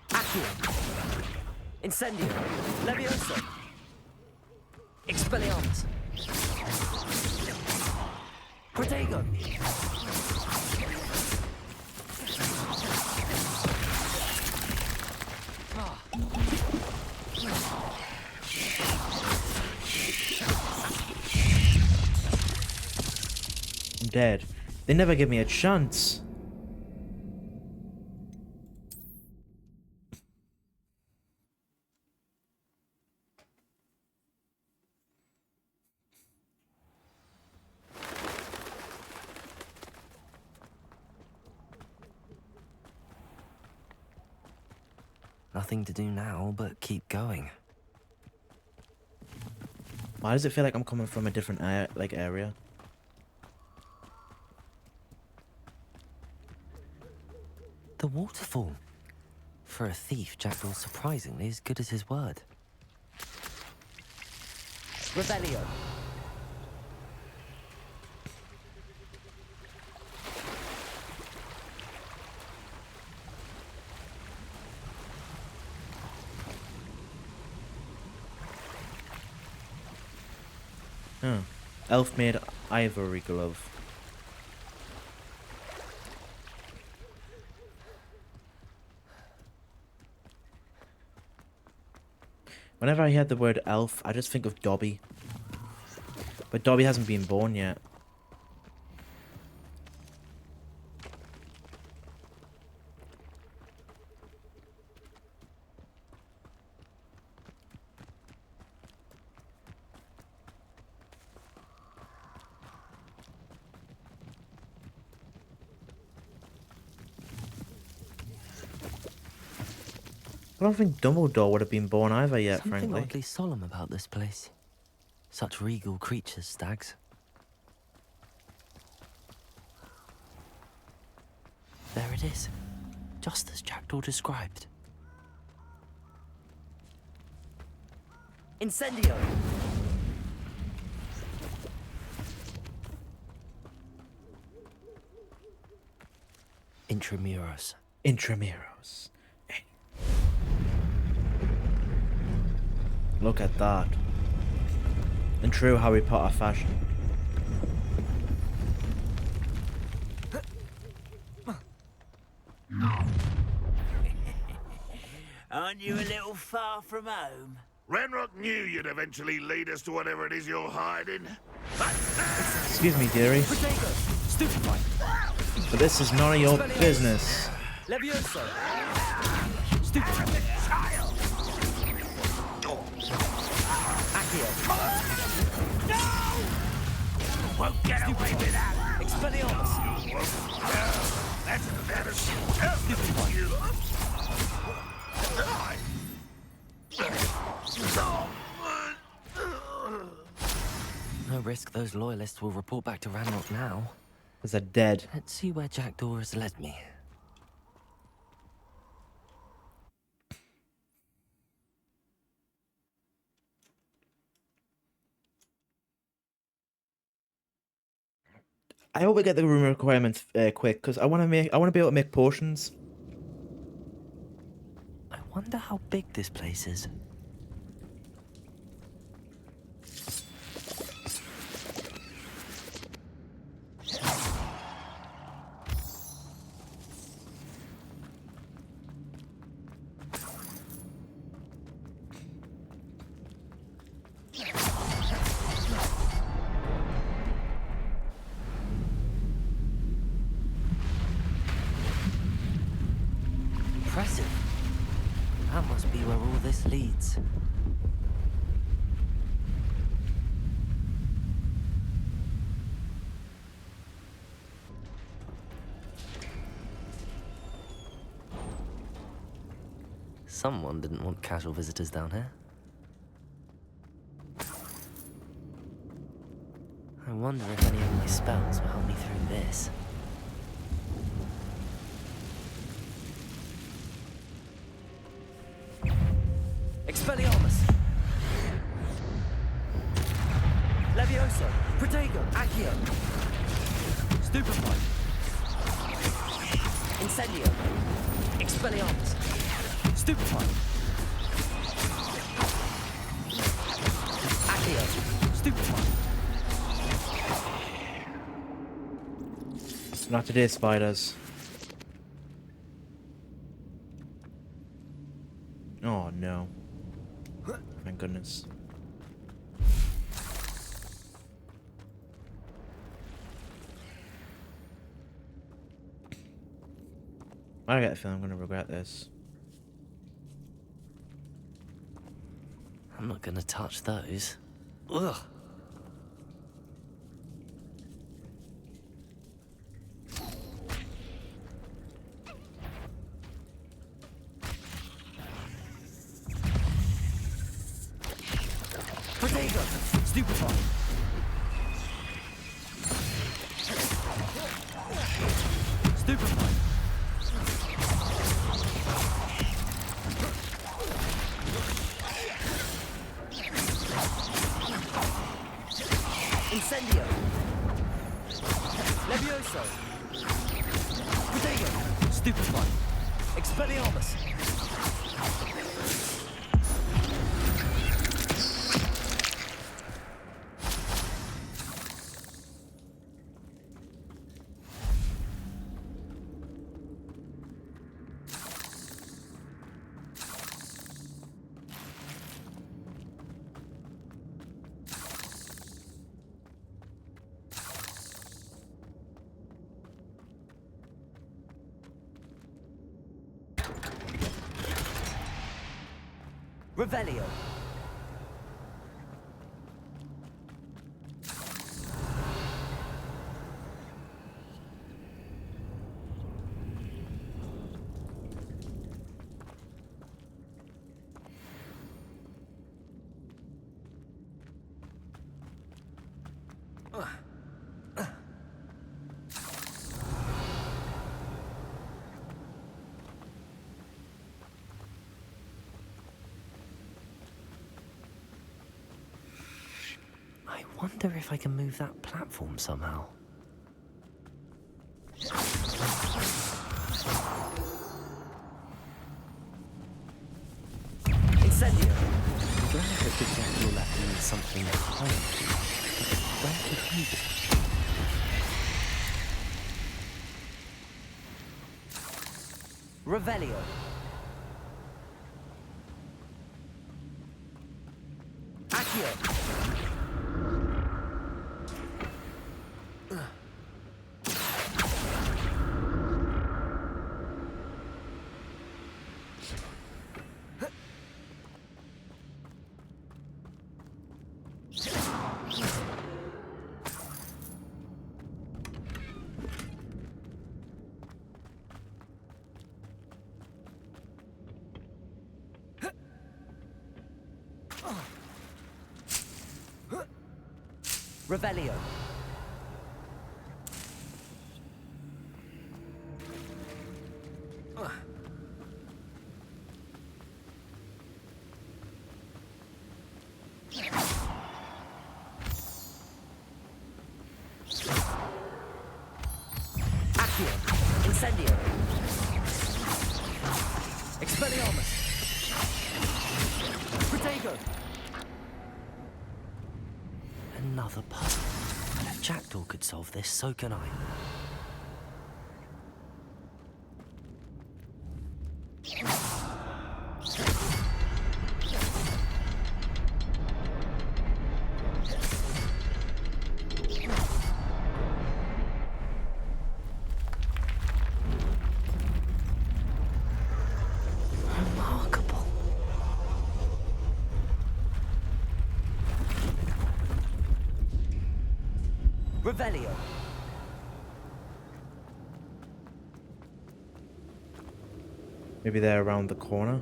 Accio. Incendio. Levioso. Expelliarmus. Protego. I'm dead. They never give me a chance. Nothing to do now but keep going. Why does it feel like I'm coming from a different area? The waterfall. For a thief, Jackdaw's surprisingly as good as his word. Rebellion. Oh. Elf-made ivory glove. Whenever I hear the word elf, I just think of Dobby. But Dobby hasn't been born yet. I don't think Dumbledore would have been born either yet, Something frankly. oddly solemn about this place. Such regal creatures, stags. There it is. Just as Jackdaw described. Incendio! Intramuros. Intramuros. Look at that. In true Harry Potter fashion. Aren't you a little far from home? Ranrock knew you'd eventually lead us to whatever it is you're hiding. Excuse me, dearie. Stupefy. But this is none of your business. Levioso. Stupefy. Accio. Won't get away with that. Expelliarmus. That's you. No risk those loyalists will report back to Ranrock now. Because they're dead. Let's see where Jackdaw has led me. I hope we get the room requirements quick, because I want to be able to make potions. I wonder how big this place is. Impressive. That must be where all this leads. Someone didn't want casual visitors down here. I wonder if any of my spells will help me through this. Expelliarmus! Levioso! Protego! Accio! Stupefy! Incendio! Expelliarmus! Stupefy! Accio! Stupefy! Not today, spiders. Oh no. Thank goodness. I get the feeling I'm gonna regret this. I'm not gonna touch those. Ugh! Protego! Stupefy! Stupefy! Incendio! Levioso! Protego! Stupefy! Expelliarmus! Revelio. I wonder if I can move that platform somehow. Incendio! I'm glad that the Jackal left me something behind me. But where could he be? Revelio. Accio. Revelio. Accio. Incendio. Expelliarmus. Protego. Another puzzle. And if Jackdaw could solve this, so can I. Remarkable. Revelio. Maybe they're around the corner.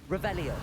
Revelio.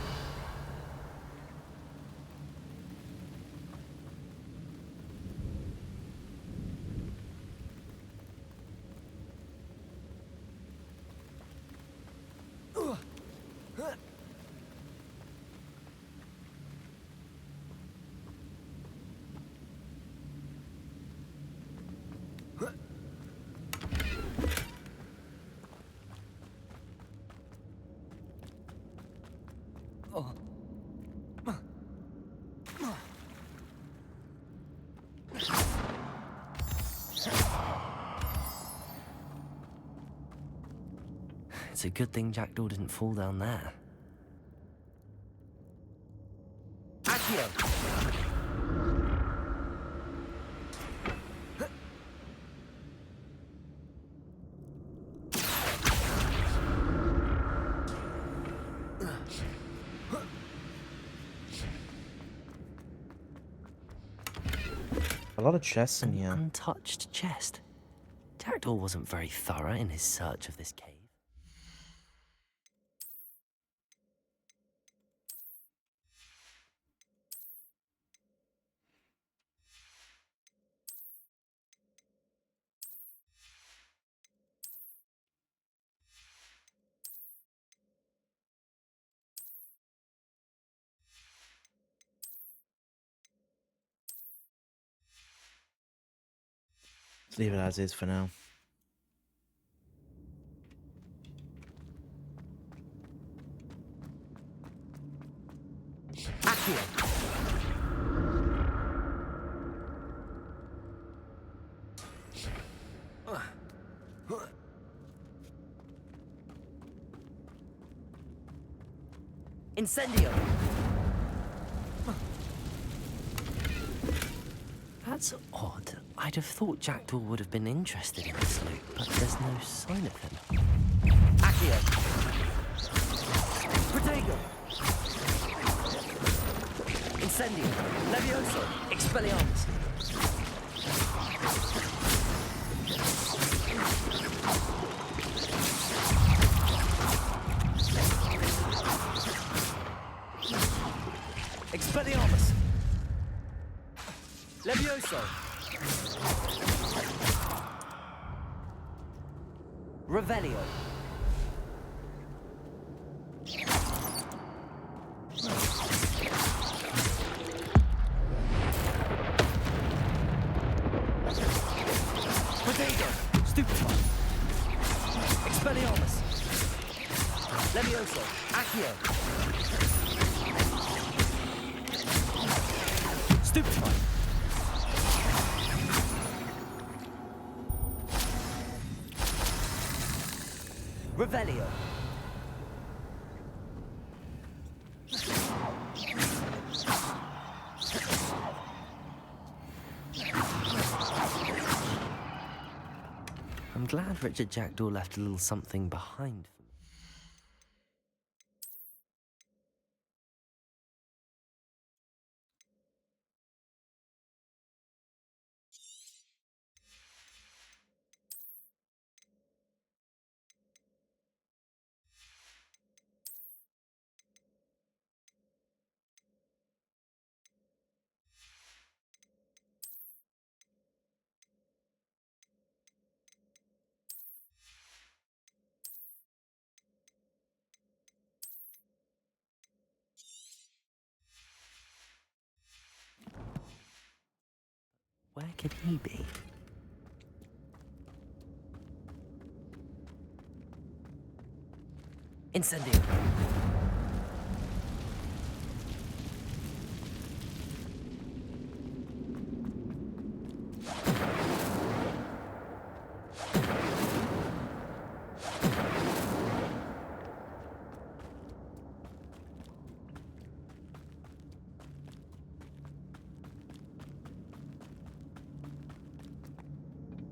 It's a good thing Jackdaw didn't fall down there. Accio! A lot of chests in here. Untouched chest. Jackdaw wasn't very thorough in his search of this cave. Let's leave it as is for now. Accio! Incendio! That's odd. I'd have thought Jackdaw would have been interested in this loot, but there's no sign of him. Accio! Protego! Incendio! Levioso! Expelliarmus! Expelliarmus! Levioso! Revelio! Protego! Stupefy! Expelliarmus! Levioso! Accio! Stupefy! Revelio! I'm glad Richard Jackdaw left a little something behind for me. Where could he be? Incendio!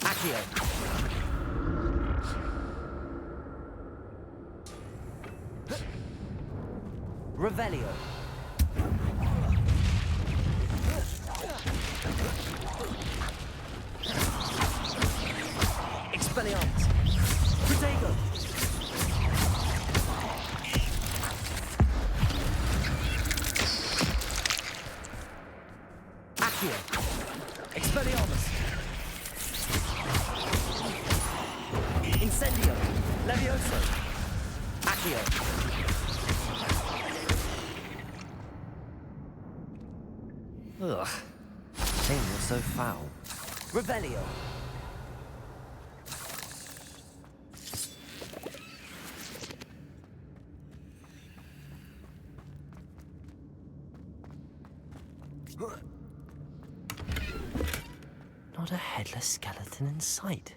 Accio! Revelio! Expelliarmus! Protego! Accio! Expelliarmus! Incendio! Levioso! Accio! Ugh. Shame you're so foul. Revelio! Not a headless skeleton in sight.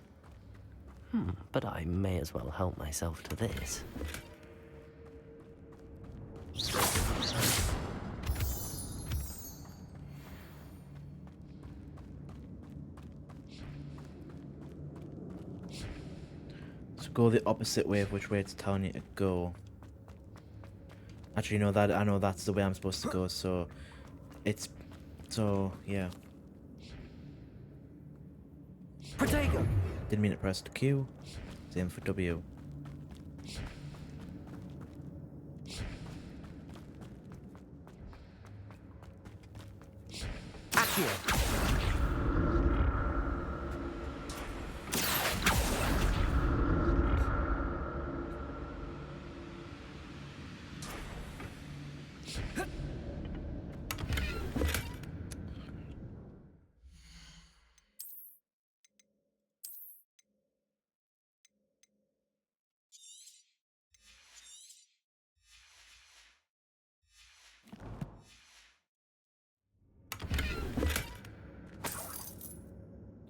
But I may as well help myself to this. So go the opposite way of which way it's telling you to go. Actually, no, that I know that's the way I'm supposed to go, so it's... So, yeah. Protego! Didn't mean to press the Q. Same for W.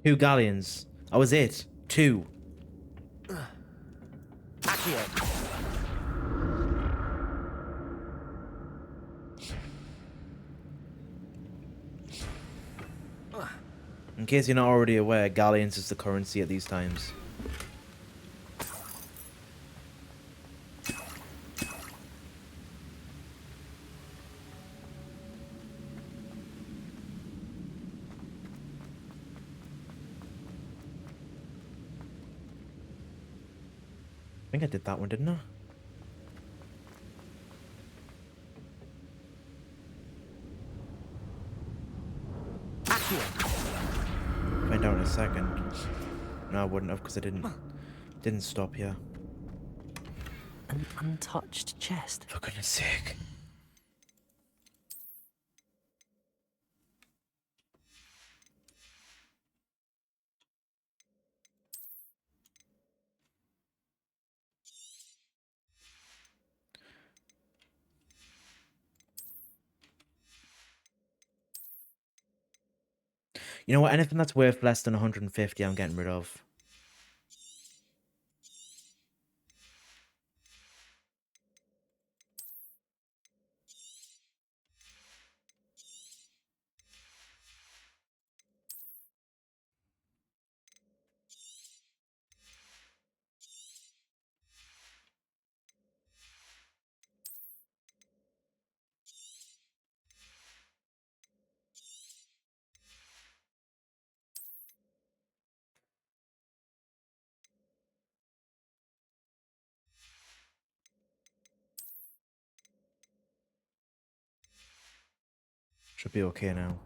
Two galleons. I was it. Two. In case you're not already aware, galleons is the currency at these times. I think I did that one, didn't I? Find out in a second. No, I wouldn't have because I didn't stop here. An untouched chest. For goodness sake. You know what? Anything that's worth less than 150, I'm getting rid of. Should be okay now.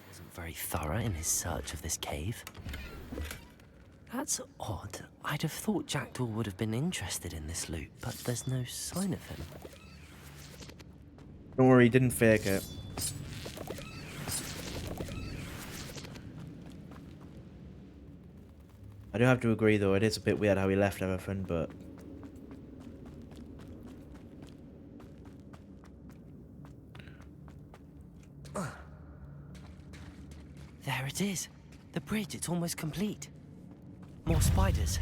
Wasn't very thorough in his search of this cave. That's odd. I'd have thought Jackdaw would have been interested in this loot, but there's no sign of him. Don't worry, he didn't fake it. I do have to agree though, it is a bit weird how he left everything, but... There it is. The bridge, it's almost complete. More spiders.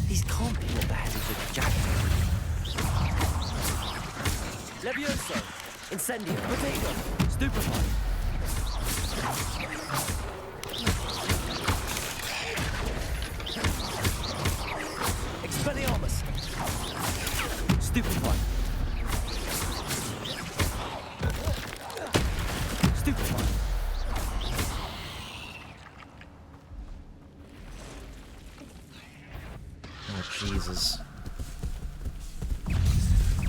These can't be what the head of the Jackdaw. Levioso! Incendio! Potato! Stupefy! Expelliarmus! Stupefy! Stupefy! Oh, Jesus.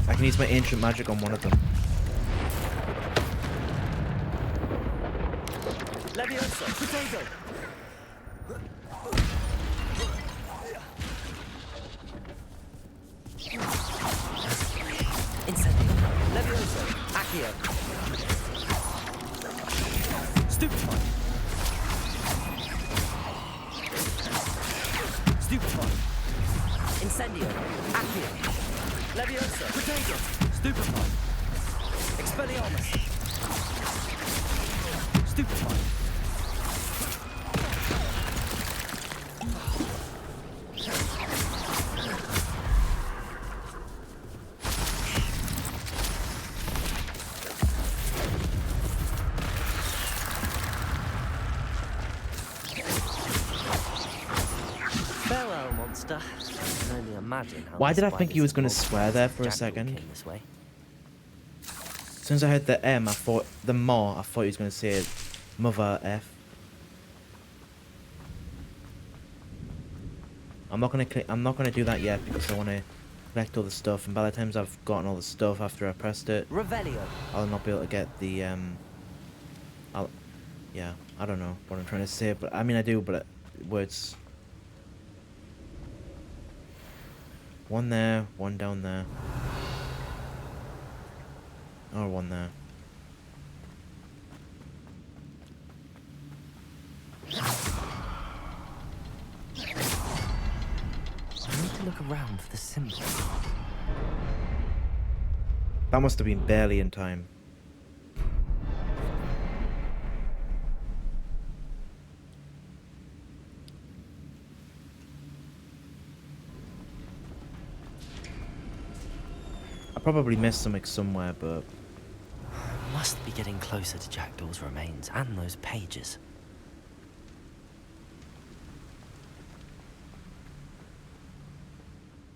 I can use my ancient magic on one of them. Levioso! Potato! Incendio! Levioso! Accio! Stupefy! Stupefy! Incendio! Accio! Levioso! Potato! Stupefy! Expelliarmus! Stupefy! master. I can only imagine how Why the did I think he was spiders going to and swear there moths for a Jackdaw second? came this way. As soon as I heard the M, I thought the more. I thought he was going to say Mother F. I'm not gonna do that yet because I want to collect all the stuff, and by the time I've gotten all the stuff after I pressed it, Revelio. I'll not be able to get the yeah, I don't know what I'm trying to say, but I mean I do, but words. One there, one down there, or one there. I need to look around for the symbol. That must have been barely in time. I probably missed something somewhere, but Must be getting closer to Jackdaw's remains and those pages.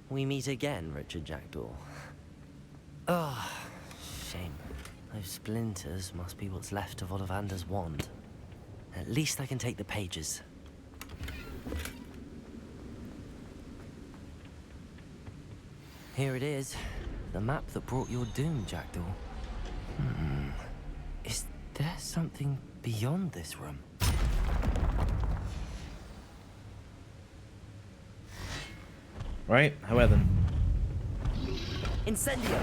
We meet again, Richard Jackdaw. Ah, shame. Those splinters must be what's left of Ollivander's wand. At least I can take the pages. Here it is. The map that brought your doom, Jackdaw. Is there something beyond this room? right, however then. Incendio!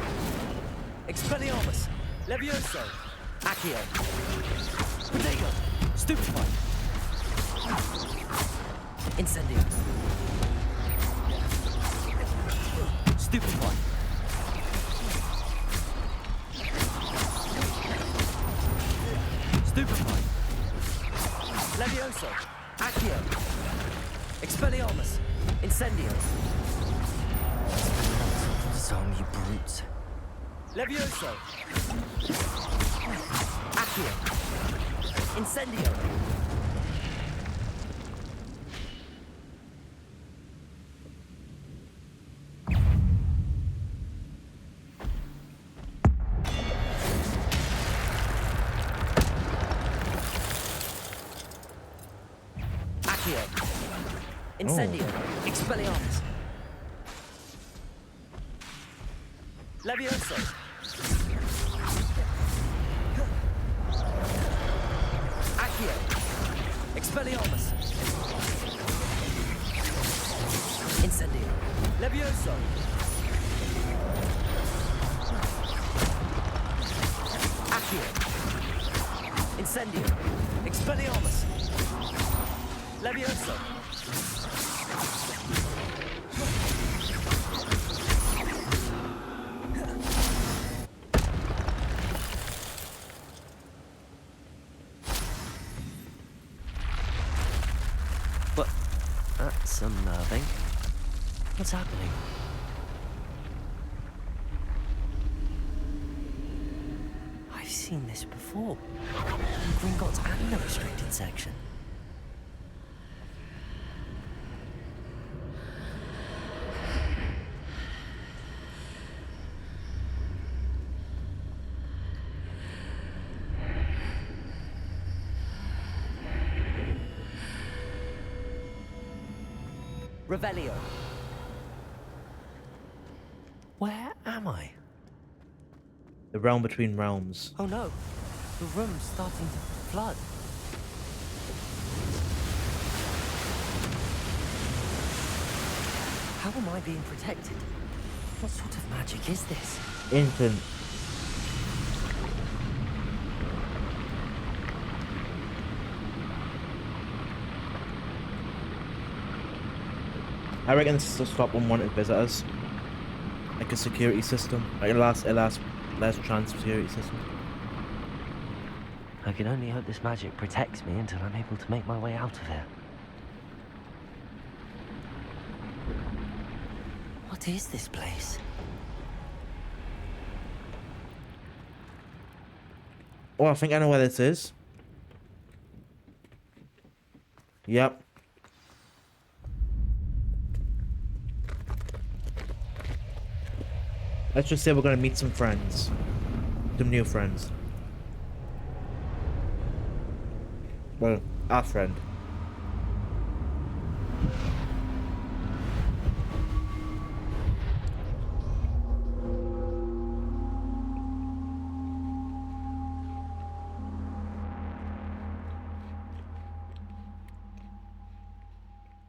Expelliarmus! Levioso! Accio! Protego! Stupefy! Incendio! Stupefy! Stupefy! Levioso! Accio! Expelliarmus! Incendio! Some you brutes. Levioso! Accio! Incendio! Accio! Incendio! Expelliarmus! Levioso! Accio! Expelliarmus! Incendio! Levioso! Accio! Incendio! Expelliarmus! Levioso! What? That's unnerving. What's happening? I've seen this before. In Gringotts and the restricted section. Revelio. Where am I? The realm between realms. Oh no, the room's starting to flood. How am I being protected? What sort of magic is this? Infant. I reckon this is to stop unwanted visitors. Like a security system. Like a last chance security system. I can only hope this magic protects me until I'm able to make my way out of here. What is this place? Oh, I think I know where this is. Yep. Let's just say we're gonna meet some friends. Some new friends. Well, our friend.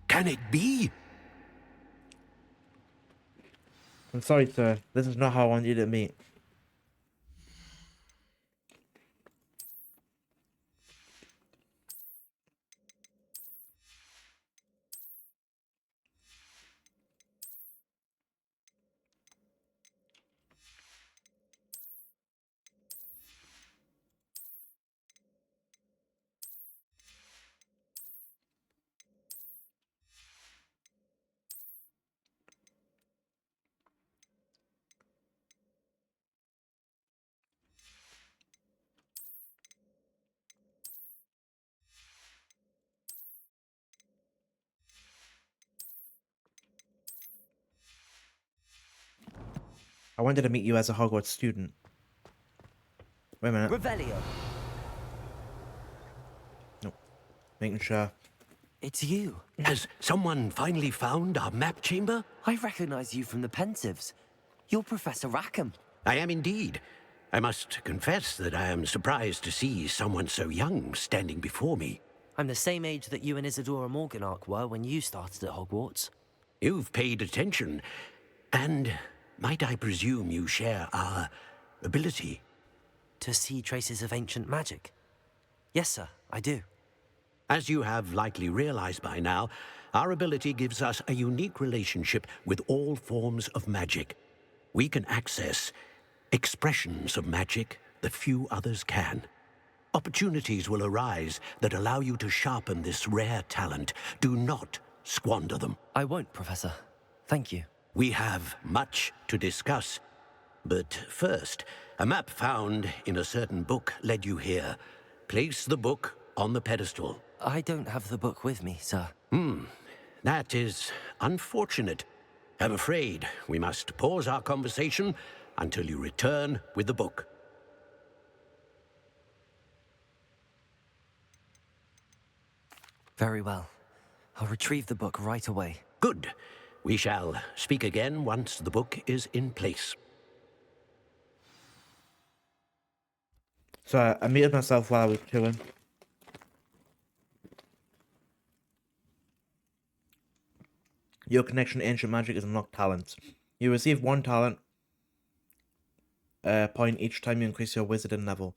Can it be? I'm sorry, sir. This is not how I want you to meet. I wanted to meet you as a Hogwarts student. Wait a minute. Revelio. Nope. Making sure. It's you. Has someone finally found our map chamber? I recognize you from the Pensieves. You're Professor Rackham. I am indeed. I must confess that I am surprised to see someone so young standing before me. I'm the same age that you and Isadora Morganach were when you started at Hogwarts. You've paid attention. And might I presume you share our ability? To see traces of ancient magic? Yes, sir, I do. As you have likely realized by now, our ability gives us a unique relationship with all forms of magic. We can access expressions of magic that few others can. Opportunities will arise that allow you to sharpen this rare talent. Do not squander them. I won't, Professor. Thank you. We have much to discuss. But first, a map found in a certain book led you here. Place the book on the pedestal. I don't have the book with me, sir. That is unfortunate. I'm afraid we must pause our conversation until you return with the book. Very well. I'll retrieve the book right away. Good. We shall speak again once the book is in place. So I muted myself while I was chilling. Your connection to ancient magic is unlocked talents. You receive 1 talent point each time you increase your wizarding level.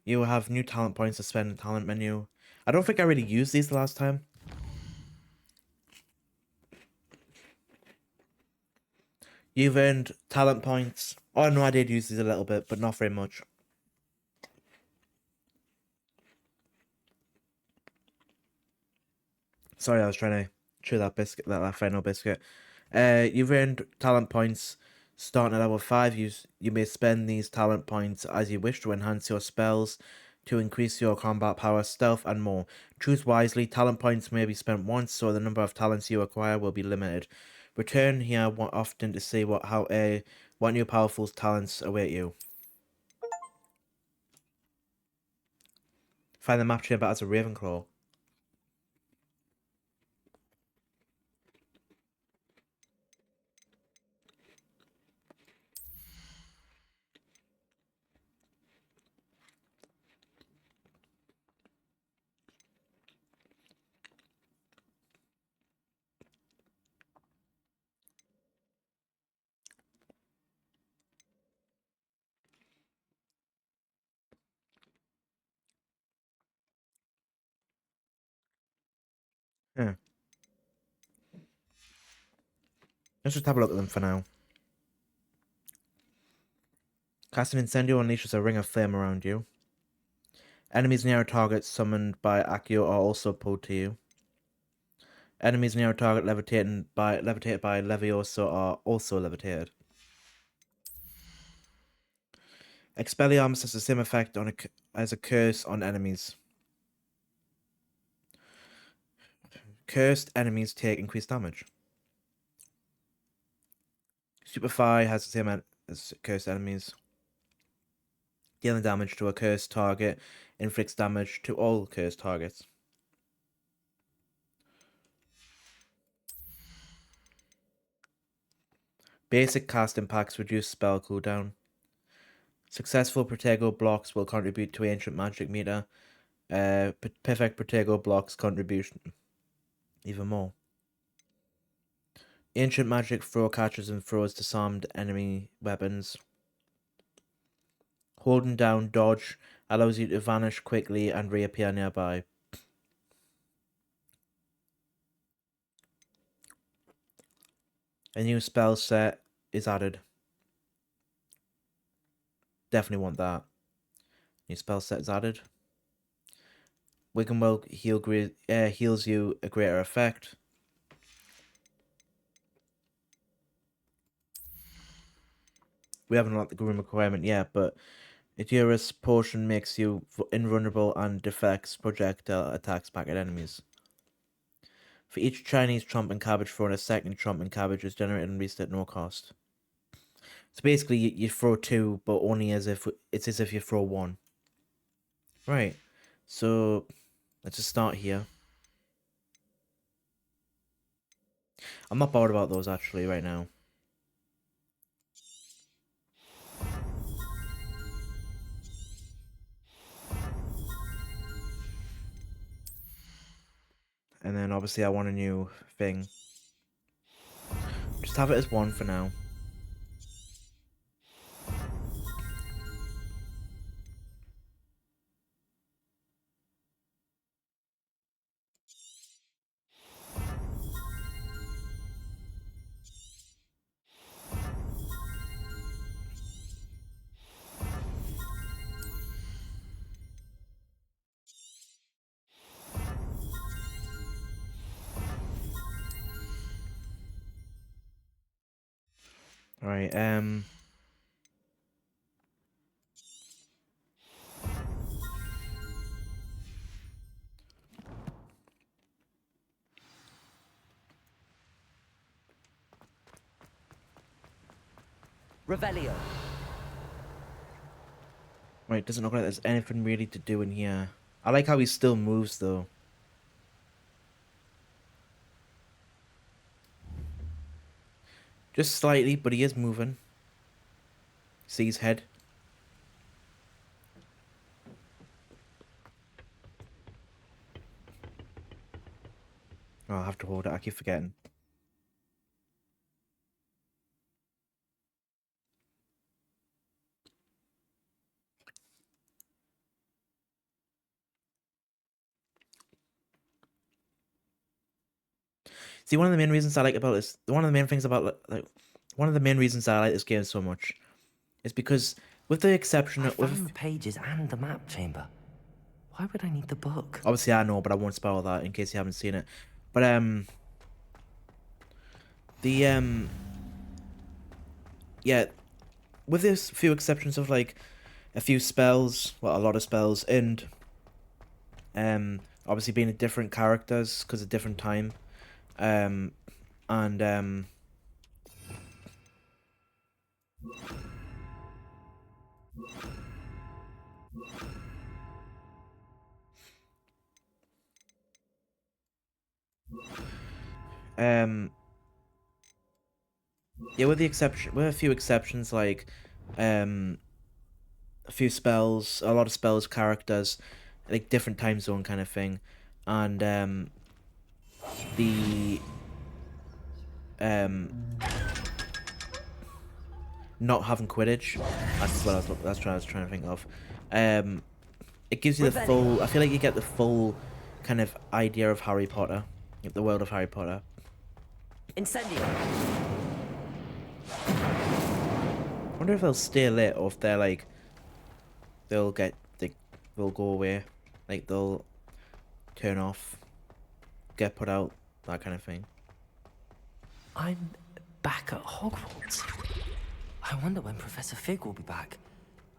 You will have new talent points to spend in the talent menu. I don't think I really used these the last time. You've earned talent points. Oh no, I did use these a little bit, but not very much. Sorry, I was trying to chew that biscuit, that final biscuit. You've earned talent points starting at level 5. You may spend these talent points as you wish to enhance your spells, to increase your combat power, stealth, and more. Choose wisely. Talent points may be spent once, so the number of talents you acquire will be limited. Return here often to see what new powerful talents await you. Find the map chamber as a Ravenclaw. Yeah. Let's just have a look at them for now. Cast an incendio unleashes a ring of flame around you. Enemies near a target summoned by Accio are also pulled to you. Enemies near a target levitated by Levioso are also levitated. Expelliarmus has the same effect as a curse on enemies. Cursed enemies take increased damage. Stupefy has the as cursed enemies. Dealing damage to a cursed target inflicts damage to all cursed targets. Basic cast impacts reduce spell cooldown. Successful Protego blocks will contribute to Ancient Magic meter. Perfect Protego blocks contribution even more. Ancient Magic throw catches and throws disarmed enemy weapons. Holding down dodge allows you to vanish quickly and reappear nearby. A new spell set is added. Definitely want that. New spell set is added. Wiggenwell heals you a greater effect. We haven't unlocked the Grim requirement yet, but Idurus Potion makes you invulnerable and deflects projectile attacks back at enemies. For each Chinese chomp and cabbage thrown, a second chomp and cabbage is generated and reset at no cost. So basically, you throw two, but only as if you throw one. Right. So let's just start here. I'm not bothered about those actually right now. And then obviously I want a new thing. Just have it as one for now. Alright, Revelio. Right, doesn't look like there's anything really to do in here. I like how he still moves though. Just slightly, but he is moving. See his head? Oh, I have to hold it, I keep forgetting. See, one of the main reasons I like about this, one of the main things about, like, one of the main reasons I like this game so much is because, with the exception I of, found the pages and the map chamber. Why would I need the book? obviously I know, but I won't spoil that in case you haven't seen it. But yeah, with this few exceptions of like a few spells, well, a lot of spells, and obviously being different characters because of different time, and yeah, with a few exceptions, like a few spells, a lot of spells, characters, like different time zone kind of thing, and the not having Quidditch. That's what I was trying to think of. It gives you the full. I feel like you get the full kind of idea of Harry Potter, like the world of Harry Potter. Incendio. I wonder if they'll stay lit or if they're like they'll go away, like they'll turn off, get put out, that kind of thing. I'm back at Hogwarts. I wonder when Professor Fig will be back.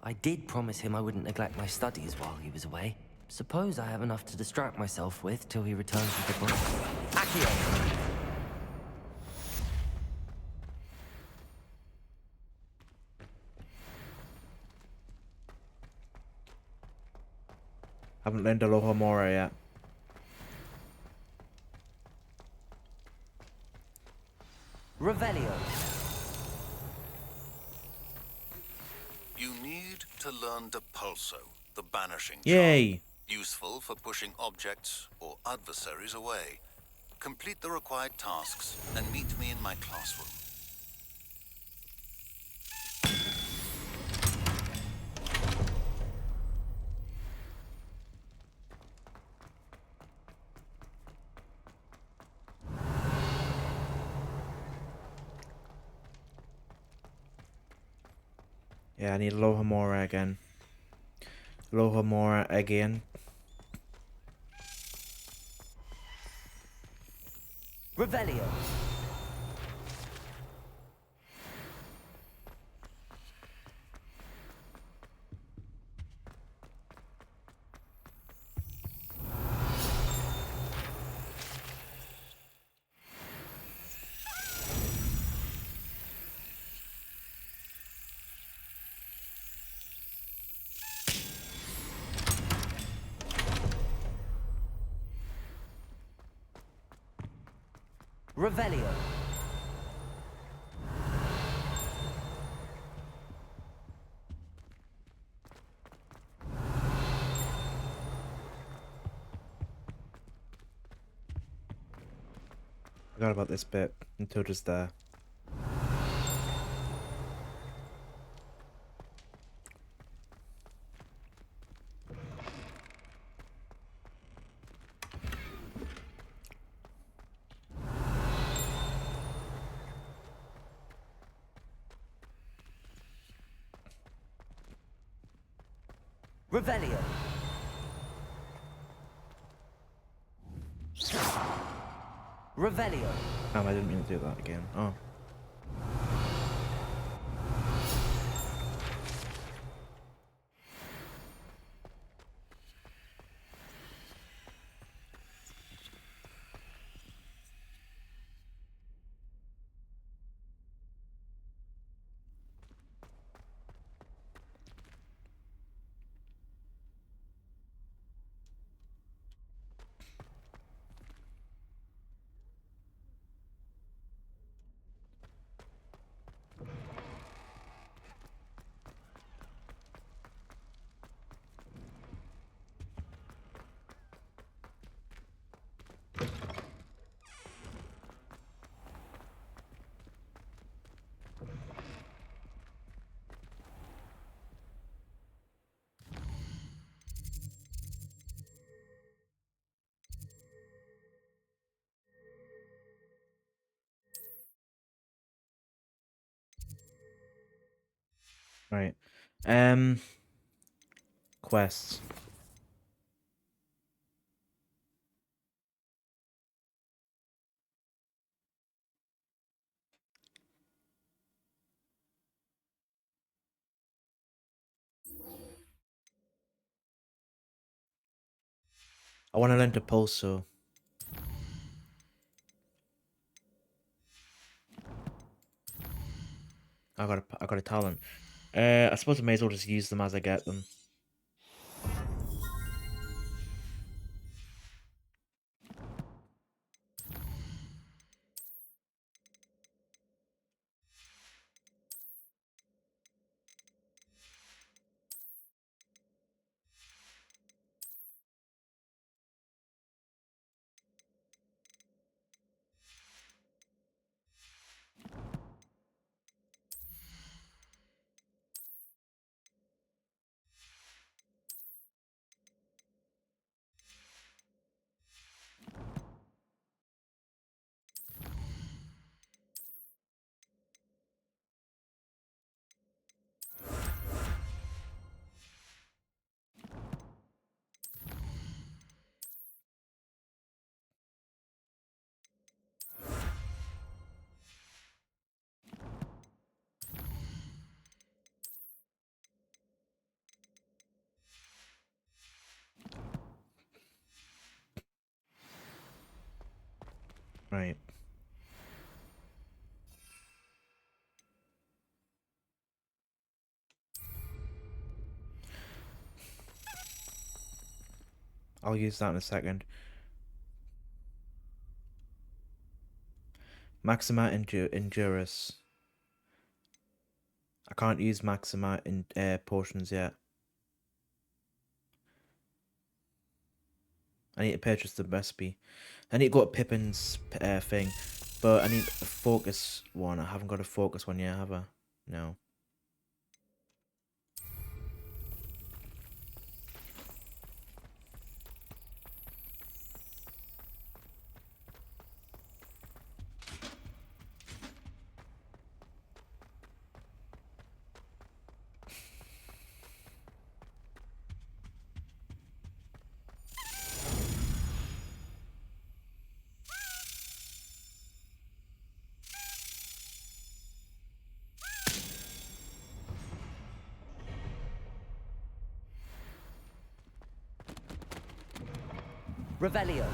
I did promise him I wouldn't neglect my studies while he was away. Suppose I have enough to distract myself with till he returns with the book. Accio! Haven't learned Alohomora yet. Revelio. You need to learn Depulso, the banishing Yay! charm. Useful for pushing objects or adversaries away. Complete the required tasks and meet me in my classroom. Yeah, I need Alohomora again. Alohomora again. Revelio. Revelio. Forgot about this bit until just there. Revelio. Revelio. I didn't mean to do that again. Oh. Right. Quests. I want to learn to Pulso. I got a talent. I suppose I may as well just use them as I get them. Right. I'll use that in a second. Maxima Endurus. I can't use Maxima in potions yet. I need to purchase the recipe. I need to go to Pippin's thing, but I need a focus one. I haven't got a focus one yet, have I? No. Revelio.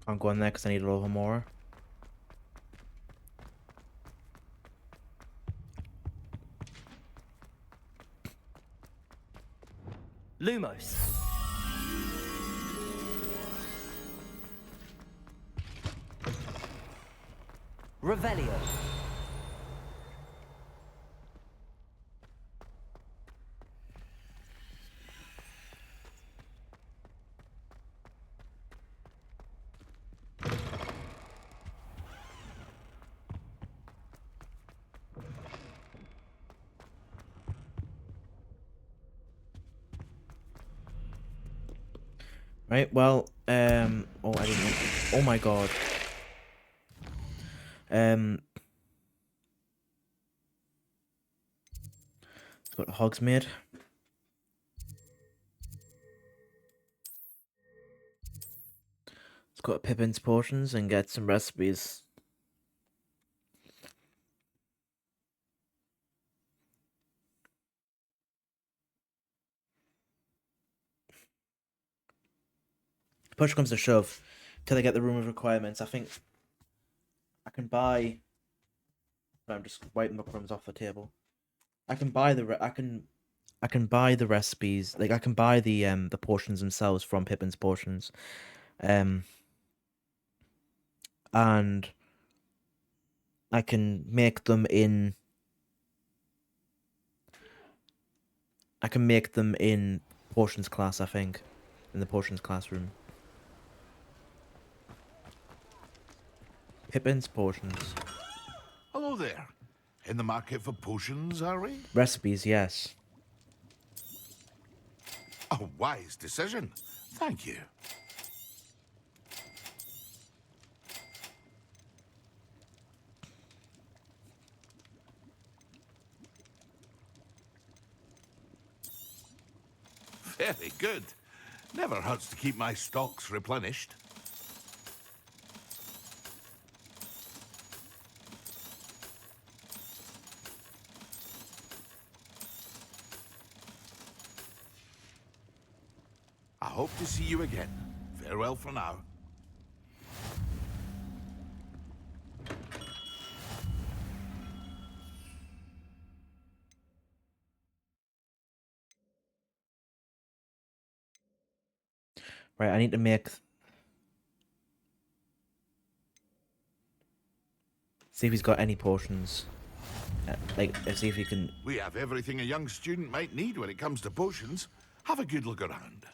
Can't go in there because I need a little more. Lumos. Revelio. Right, well, oh, I didn't, oh my god. It's got Hogsmeade. Let's go to Pippin's Potions and get some recipes. Push comes to shove, till I get the room of requirements. I think I can buy. I'm just wiping the crumbs off the table. I can buy the I can buy the recipes. Like I can buy the portions themselves from Pippin's Portions, and I can make them in. I can make them in Potions class. I think, in the Potions classroom. Pippin's Potions. Hello there. In the market for potions, are we? Recipes, yes. A wise decision. Thank you. Very good. Never hurts to keep my stocks replenished. I hope to see you again. Farewell for now. Right, I need to make. See if he's got any potions. Like, see if he can. We have everything a young student might need when it comes to potions. Have a good look around.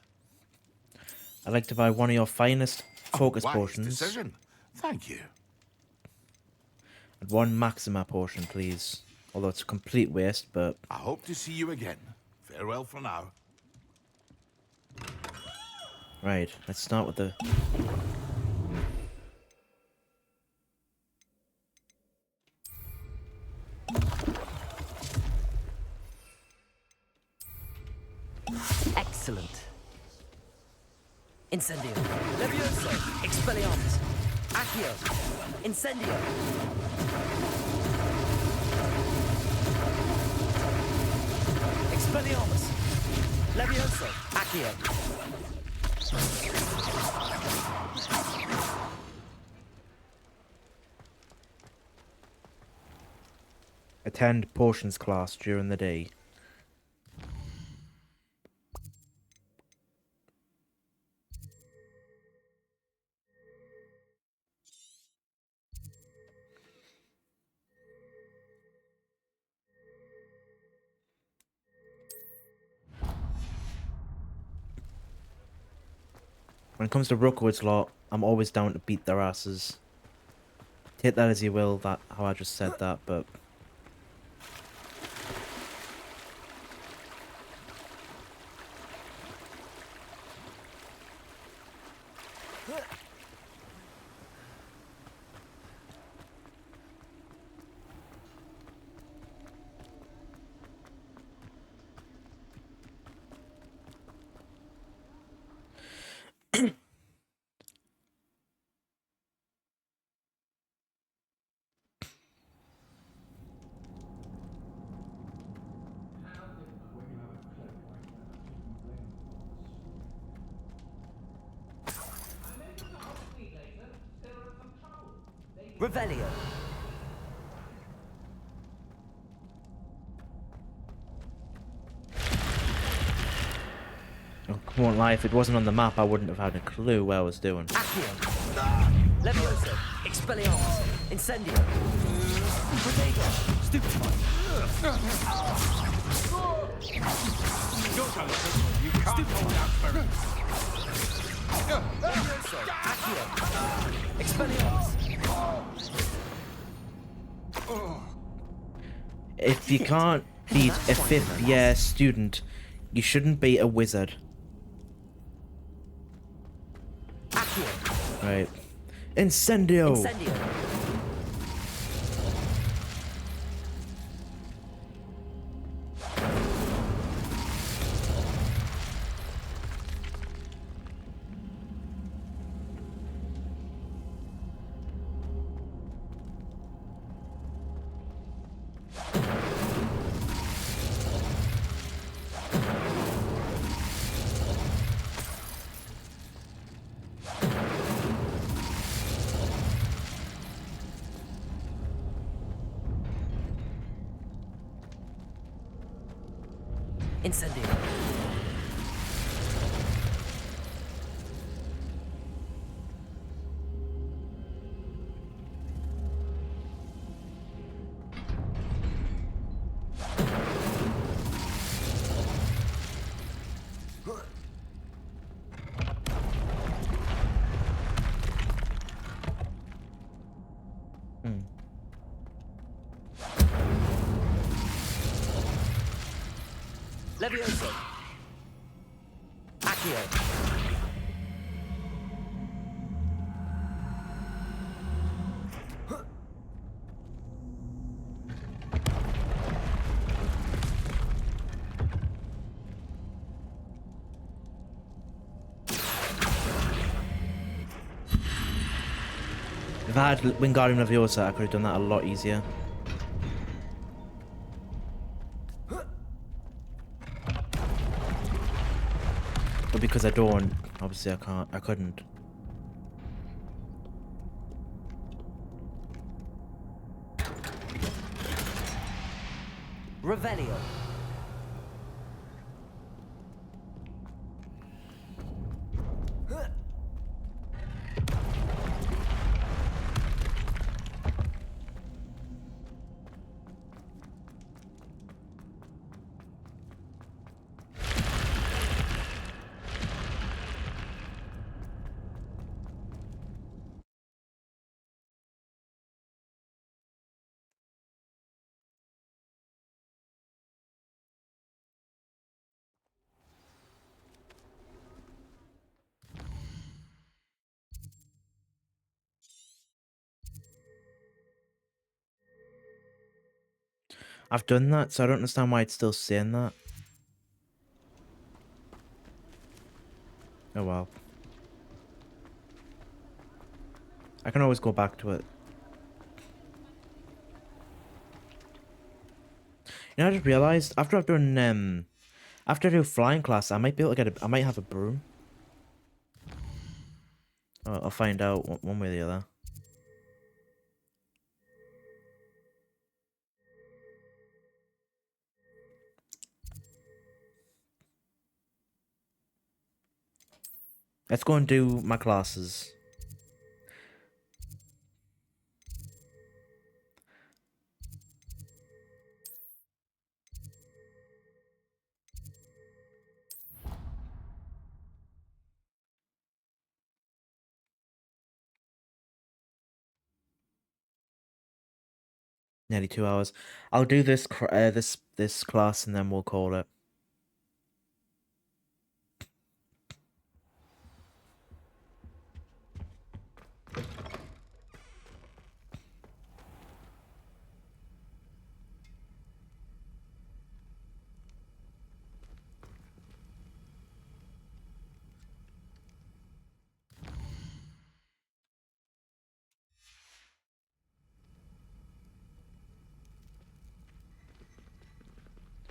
I'd like to buy one of your finest focus wise potions. decision. Thank you. And one Maxima potion, please. Although it's a complete waste, but. I hope to see you again. Farewell for now. Right, let's start with the. Excellent. Incendio. Levioso. Expelliarmus. Accio. Incendio. Expelliarmus. Levioso. Accio. Attend potions class during the day. When it comes to Rookwood's lot, I'm always down to beat their asses. Take that as you will, that how I just said that, but Revelio. oh, come on, lie. If it wasn't on the map, I wouldn't have had a clue where I was doing. Accio. Levioso. Expelliarmus. Incendio. Protego. Stupefy. You can't hold out forever. Levioso. Accio. Expelliarmus. If you can't beat a 5th year student, you shouldn't be a wizard. Accio. Right. Incendio! Incendio. Incendio. Levioso. Accio. If I had Wingardium Leviosa, I could have done that a lot easier. But because I don't, obviously I couldn't. Revelio. I've done that, so I don't understand why it's still saying that. Oh well. I can always go back to it. You know, I just realized after I've done after I do flying class, I might be able to get I might have a broom. I'll find out one way or the other. Let's go and do my classes. Nearly 2 hours. I'll do this this class and then we'll call it.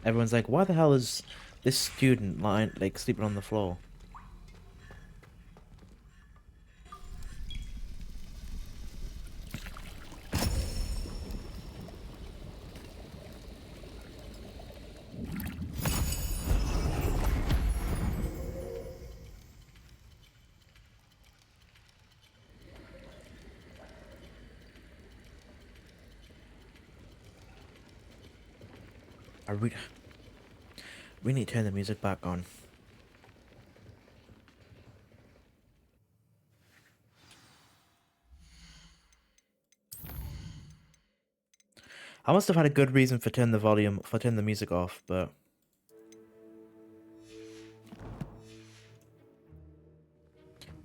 Everyone's like, why the hell is this student lying, like, sleeping on the floor? We need to turn the music back on. I must have had a good reason for turning the music off, but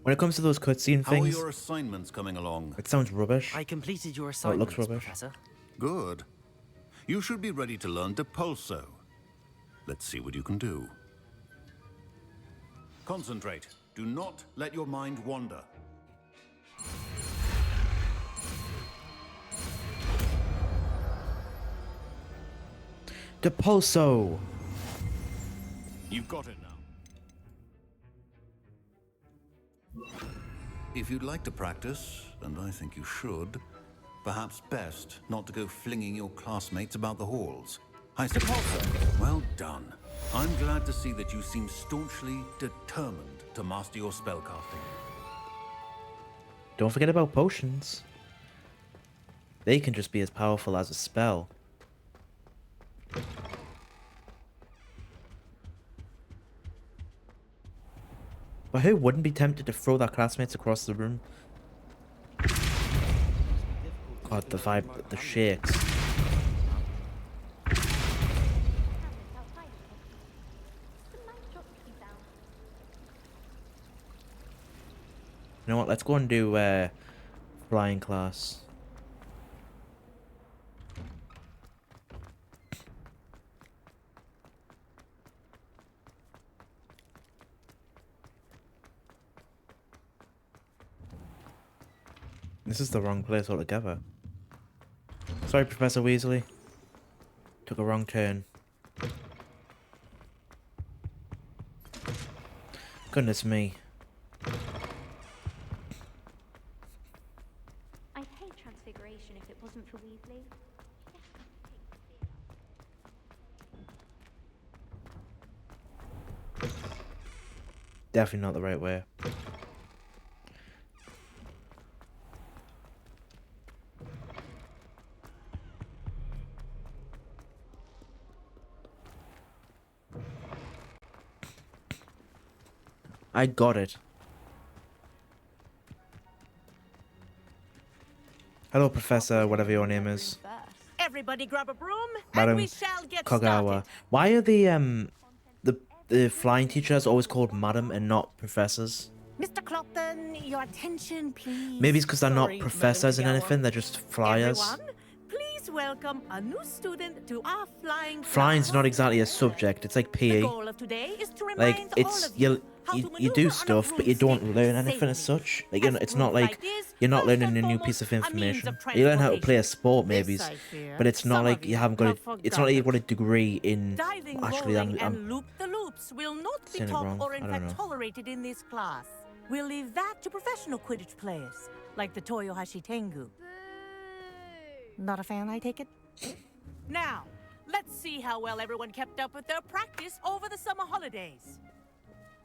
when it comes to those cutscene How are things, your assignments coming along? it sounds rubbish. I completed your Oh, it assignments, looks rubbish. Professor. Good. You should be ready to learn Depulso. Let's see what you can do. Concentrate. Do not let your mind wander. Depulso! You've got it now. If you'd like to practice, and I think you should, perhaps best not to go flinging your classmates about the halls. I say, well done. I'm glad to see that you seem staunchly determined to master your spellcasting. Don't forget about potions. They can just be as powerful as a spell. But who wouldn't be tempted to throw their classmates across the room? God, the vibe, the shakes. You know what, let's go and do flying class. This is the wrong place altogether. Sorry, Professor Weasley. Took a wrong turn. Goodness me. I'd hate Transfiguration if it wasn't for Weasley. Definitely not the right way. I got it. Hello, Professor, whatever your name is. Everybody grab a broom Madam and we shall get Kogawa. started. Why are the flying teachers always called Madam and not professors? Mr. Clopton, your attention, please. Maybe it's because they're not Sorry, professors in Madam anything, they're just flyers. Everyone, please welcome a new student to our flying Flying's class. not exactly a subject, it's like The PE. goal of today is to Like, remind it's, all of you how to you do maneuver on a stuff, but you don't learn anything as such. Like, you know, it's not like you're not learning a new piece of information. You learn how to play a sport, maybe, but it's not like you haven't got a, it's not like you've got a degree in. Diving, Actually, rolling, I'm and loop-the-loops will not be saying it taught wrong. or in I don't fact know. tolerated in this class. We'll leave that to professional Quidditch players, like the Toyohashi Tengu. Not a fan, I take it? Now, let's see how well everyone kept up with their practice over the summer holidays.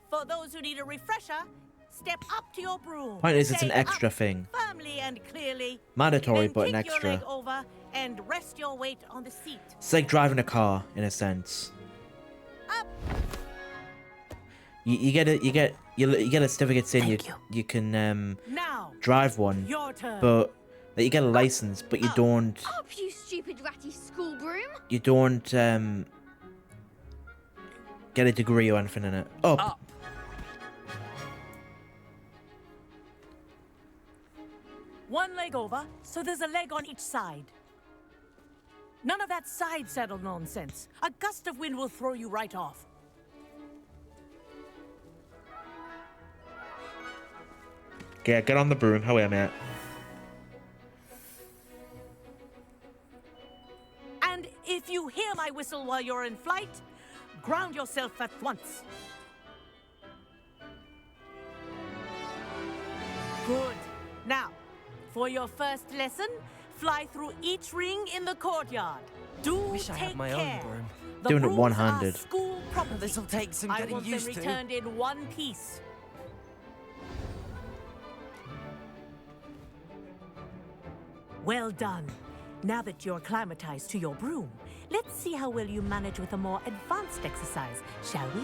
For those who need a refresher, step up to your broom. Point is, it's an Say extra up thing. firmly and clearly. Mandatory, Then but an kick your extra. leg over and rest your weight on the seat. It's like driving a car, in a sense. Up. You get a certificate saying you can Now, drive one, your turn. but that you get a license, but you don't Up, you stupid ratty school broom. Get a degree or anything in it. Up. One leg over, so there's a leg on each side. None of that side saddle nonsense. A gust of wind will throw you right off. Okay, get on the broom. How are you, mate? And if you hear my whistle while you're in flight, ground yourself at once. Good. Now, for your first lesson, fly through each ring in the courtyard. Do Wish I take had my care. own broom. The Doing it brooms are one-handed. School property. This'll take some I getting want used them to. returned in one piece. Well done. Now that you're acclimatized to your broom, let's see how well you manage with a more advanced exercise, shall we?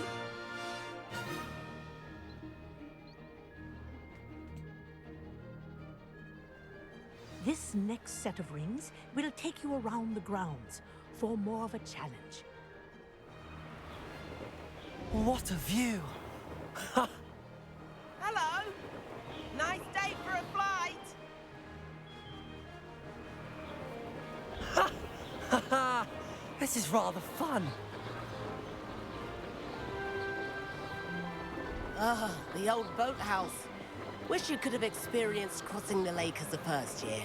This next set of rings will take you around the grounds for more of a challenge. What a view! Hello! Nice day for a flight! Haha! This is rather fun. Ah, the old boathouse. Wish you could have experienced crossing the lake as a first year.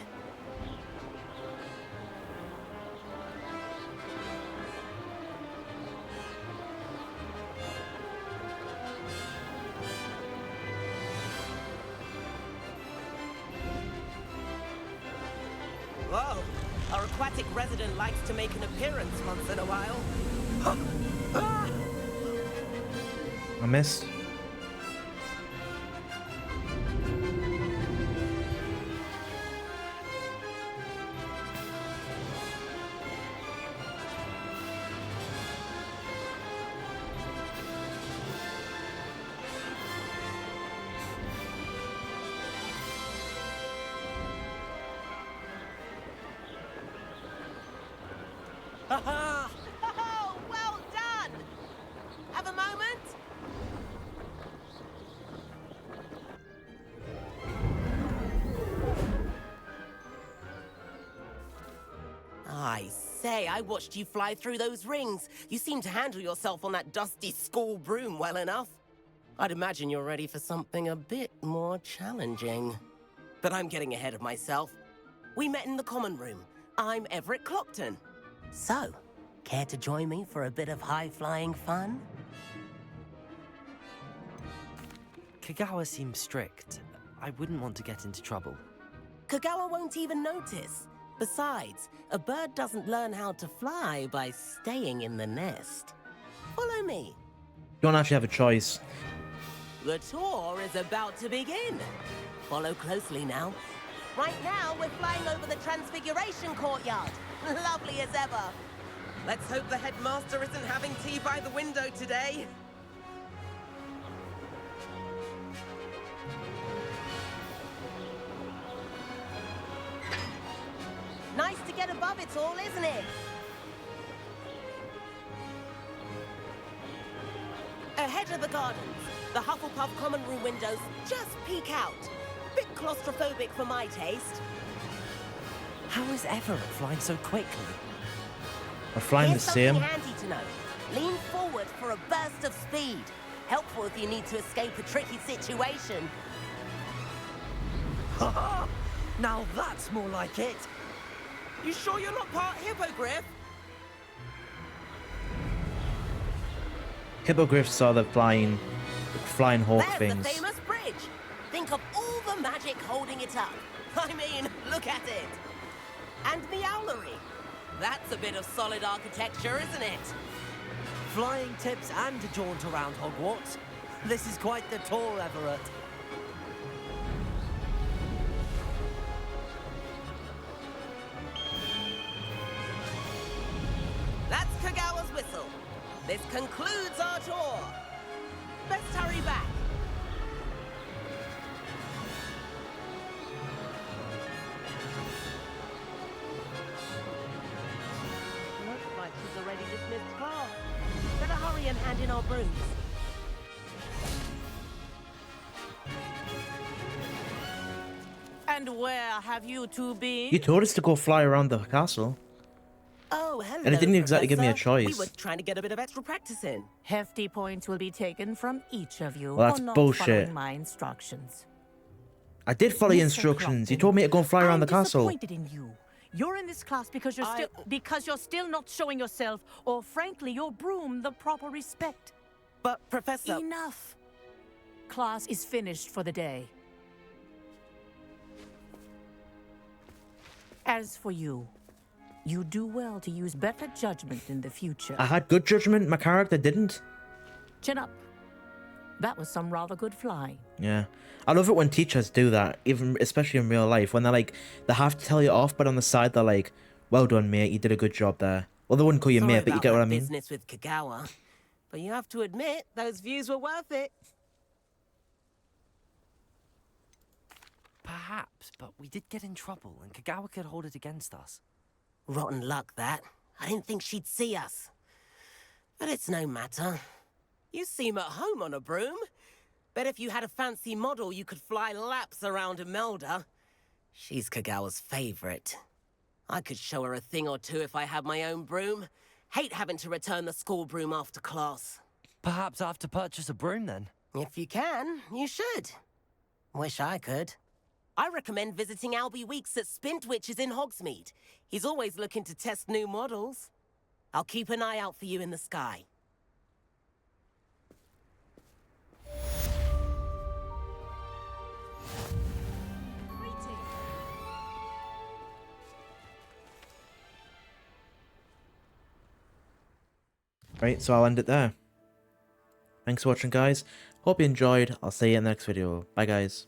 Whoa! Our aquatic resident likes to make an appearance once in a while. I missed. Oh, well done! Have a moment? I say, I watched you fly through those rings. You seem to handle yourself on that dusty school broom well enough. I'd imagine you're ready for something a bit more challenging. But I'm getting ahead of myself. We met in the common room. I'm Everett Clopton. So, care to join me for a bit of high-flying fun? Kagawa seems strict. I wouldn't want to get into trouble. Kagawa won't even notice. Besides, a bird doesn't learn how to fly by staying in the nest. Follow me. You don't actually have a choice. The tour is about to begin. Follow closely now. Right now, we're flying over the Transfiguration Courtyard. Lovely as ever. Let's hope the headmaster isn't having tea by the window today. Nice to get above it all, isn't it? Ahead of the gardens, the Hufflepuff common room windows just peek out. Bit claustrophobic for my taste. How is Everett flying so quickly? We're flying Here's the same. something handy to know. Lean forward for a burst of speed. Helpful if you need to escape a tricky situation. Haha! Now that's more like it. You sure you're not part hippogriff? Hippogriffs are the flying hawk There's things. the famous bridge. think of all the magic holding it up. I mean, look at it. And the owlery. That's a bit of solid architecture, isn't it? Flying tips and a jaunt around Hogwarts. This is quite the tour, Everett. That's Kagawa's whistle. This concludes our tour. Best hurry back. Looks like she's already dismissed class. Better hurry and hand in our brooms. And where have you two been? You told us to go fly around the castle. Oh, hello, And it didn't exactly give me a Professor. We choice. were trying to get a bit of extra practice in. Hefty points will be taken from each of you Well, that's for not bullshit. following my instructions. I did follow your Mr. instructions. You Clopton, told me to go and fly around I'm the castle. disappointed in you. You're in this class because you're still not showing yourself, or frankly, your broom the proper respect. But Professor, Enough. Class is finished for the day. As for you, you do well to use better judgment in the future. I had good judgment. My character didn't. Chin up. That was some rather good flying. Yeah. I love it when teachers do that, even especially in real life, when they're like, they have to tell you off, but on the side they're like, well done, mate, you did a good job there. Well, they wouldn't call you sorry mate, but you about get what that I mean. business with Kagawa. But you have to admit, those views were worth it. Perhaps, but we did get in trouble, and Kagawa could hold it against us. Rotten luck, that. I didn't think she'd see us. But it's no matter. You seem at home on a broom. Bet if you had a fancy model, you could fly laps around Imelda. She's Kagawa's favorite. I could show her a thing or two if I had my own broom. Hate having to return the school broom after class. Perhaps I have to purchase a broom then. If you can, you should. Wish I could. I recommend visiting Albie Weeks at Spintwitches in Hogsmeade. He's always looking to test new models. I'll keep an eye out for you in the sky. Right, so I'll end it there. Thanks for watching, guys. Hope you enjoyed. I'll see you in the next video. Bye, guys.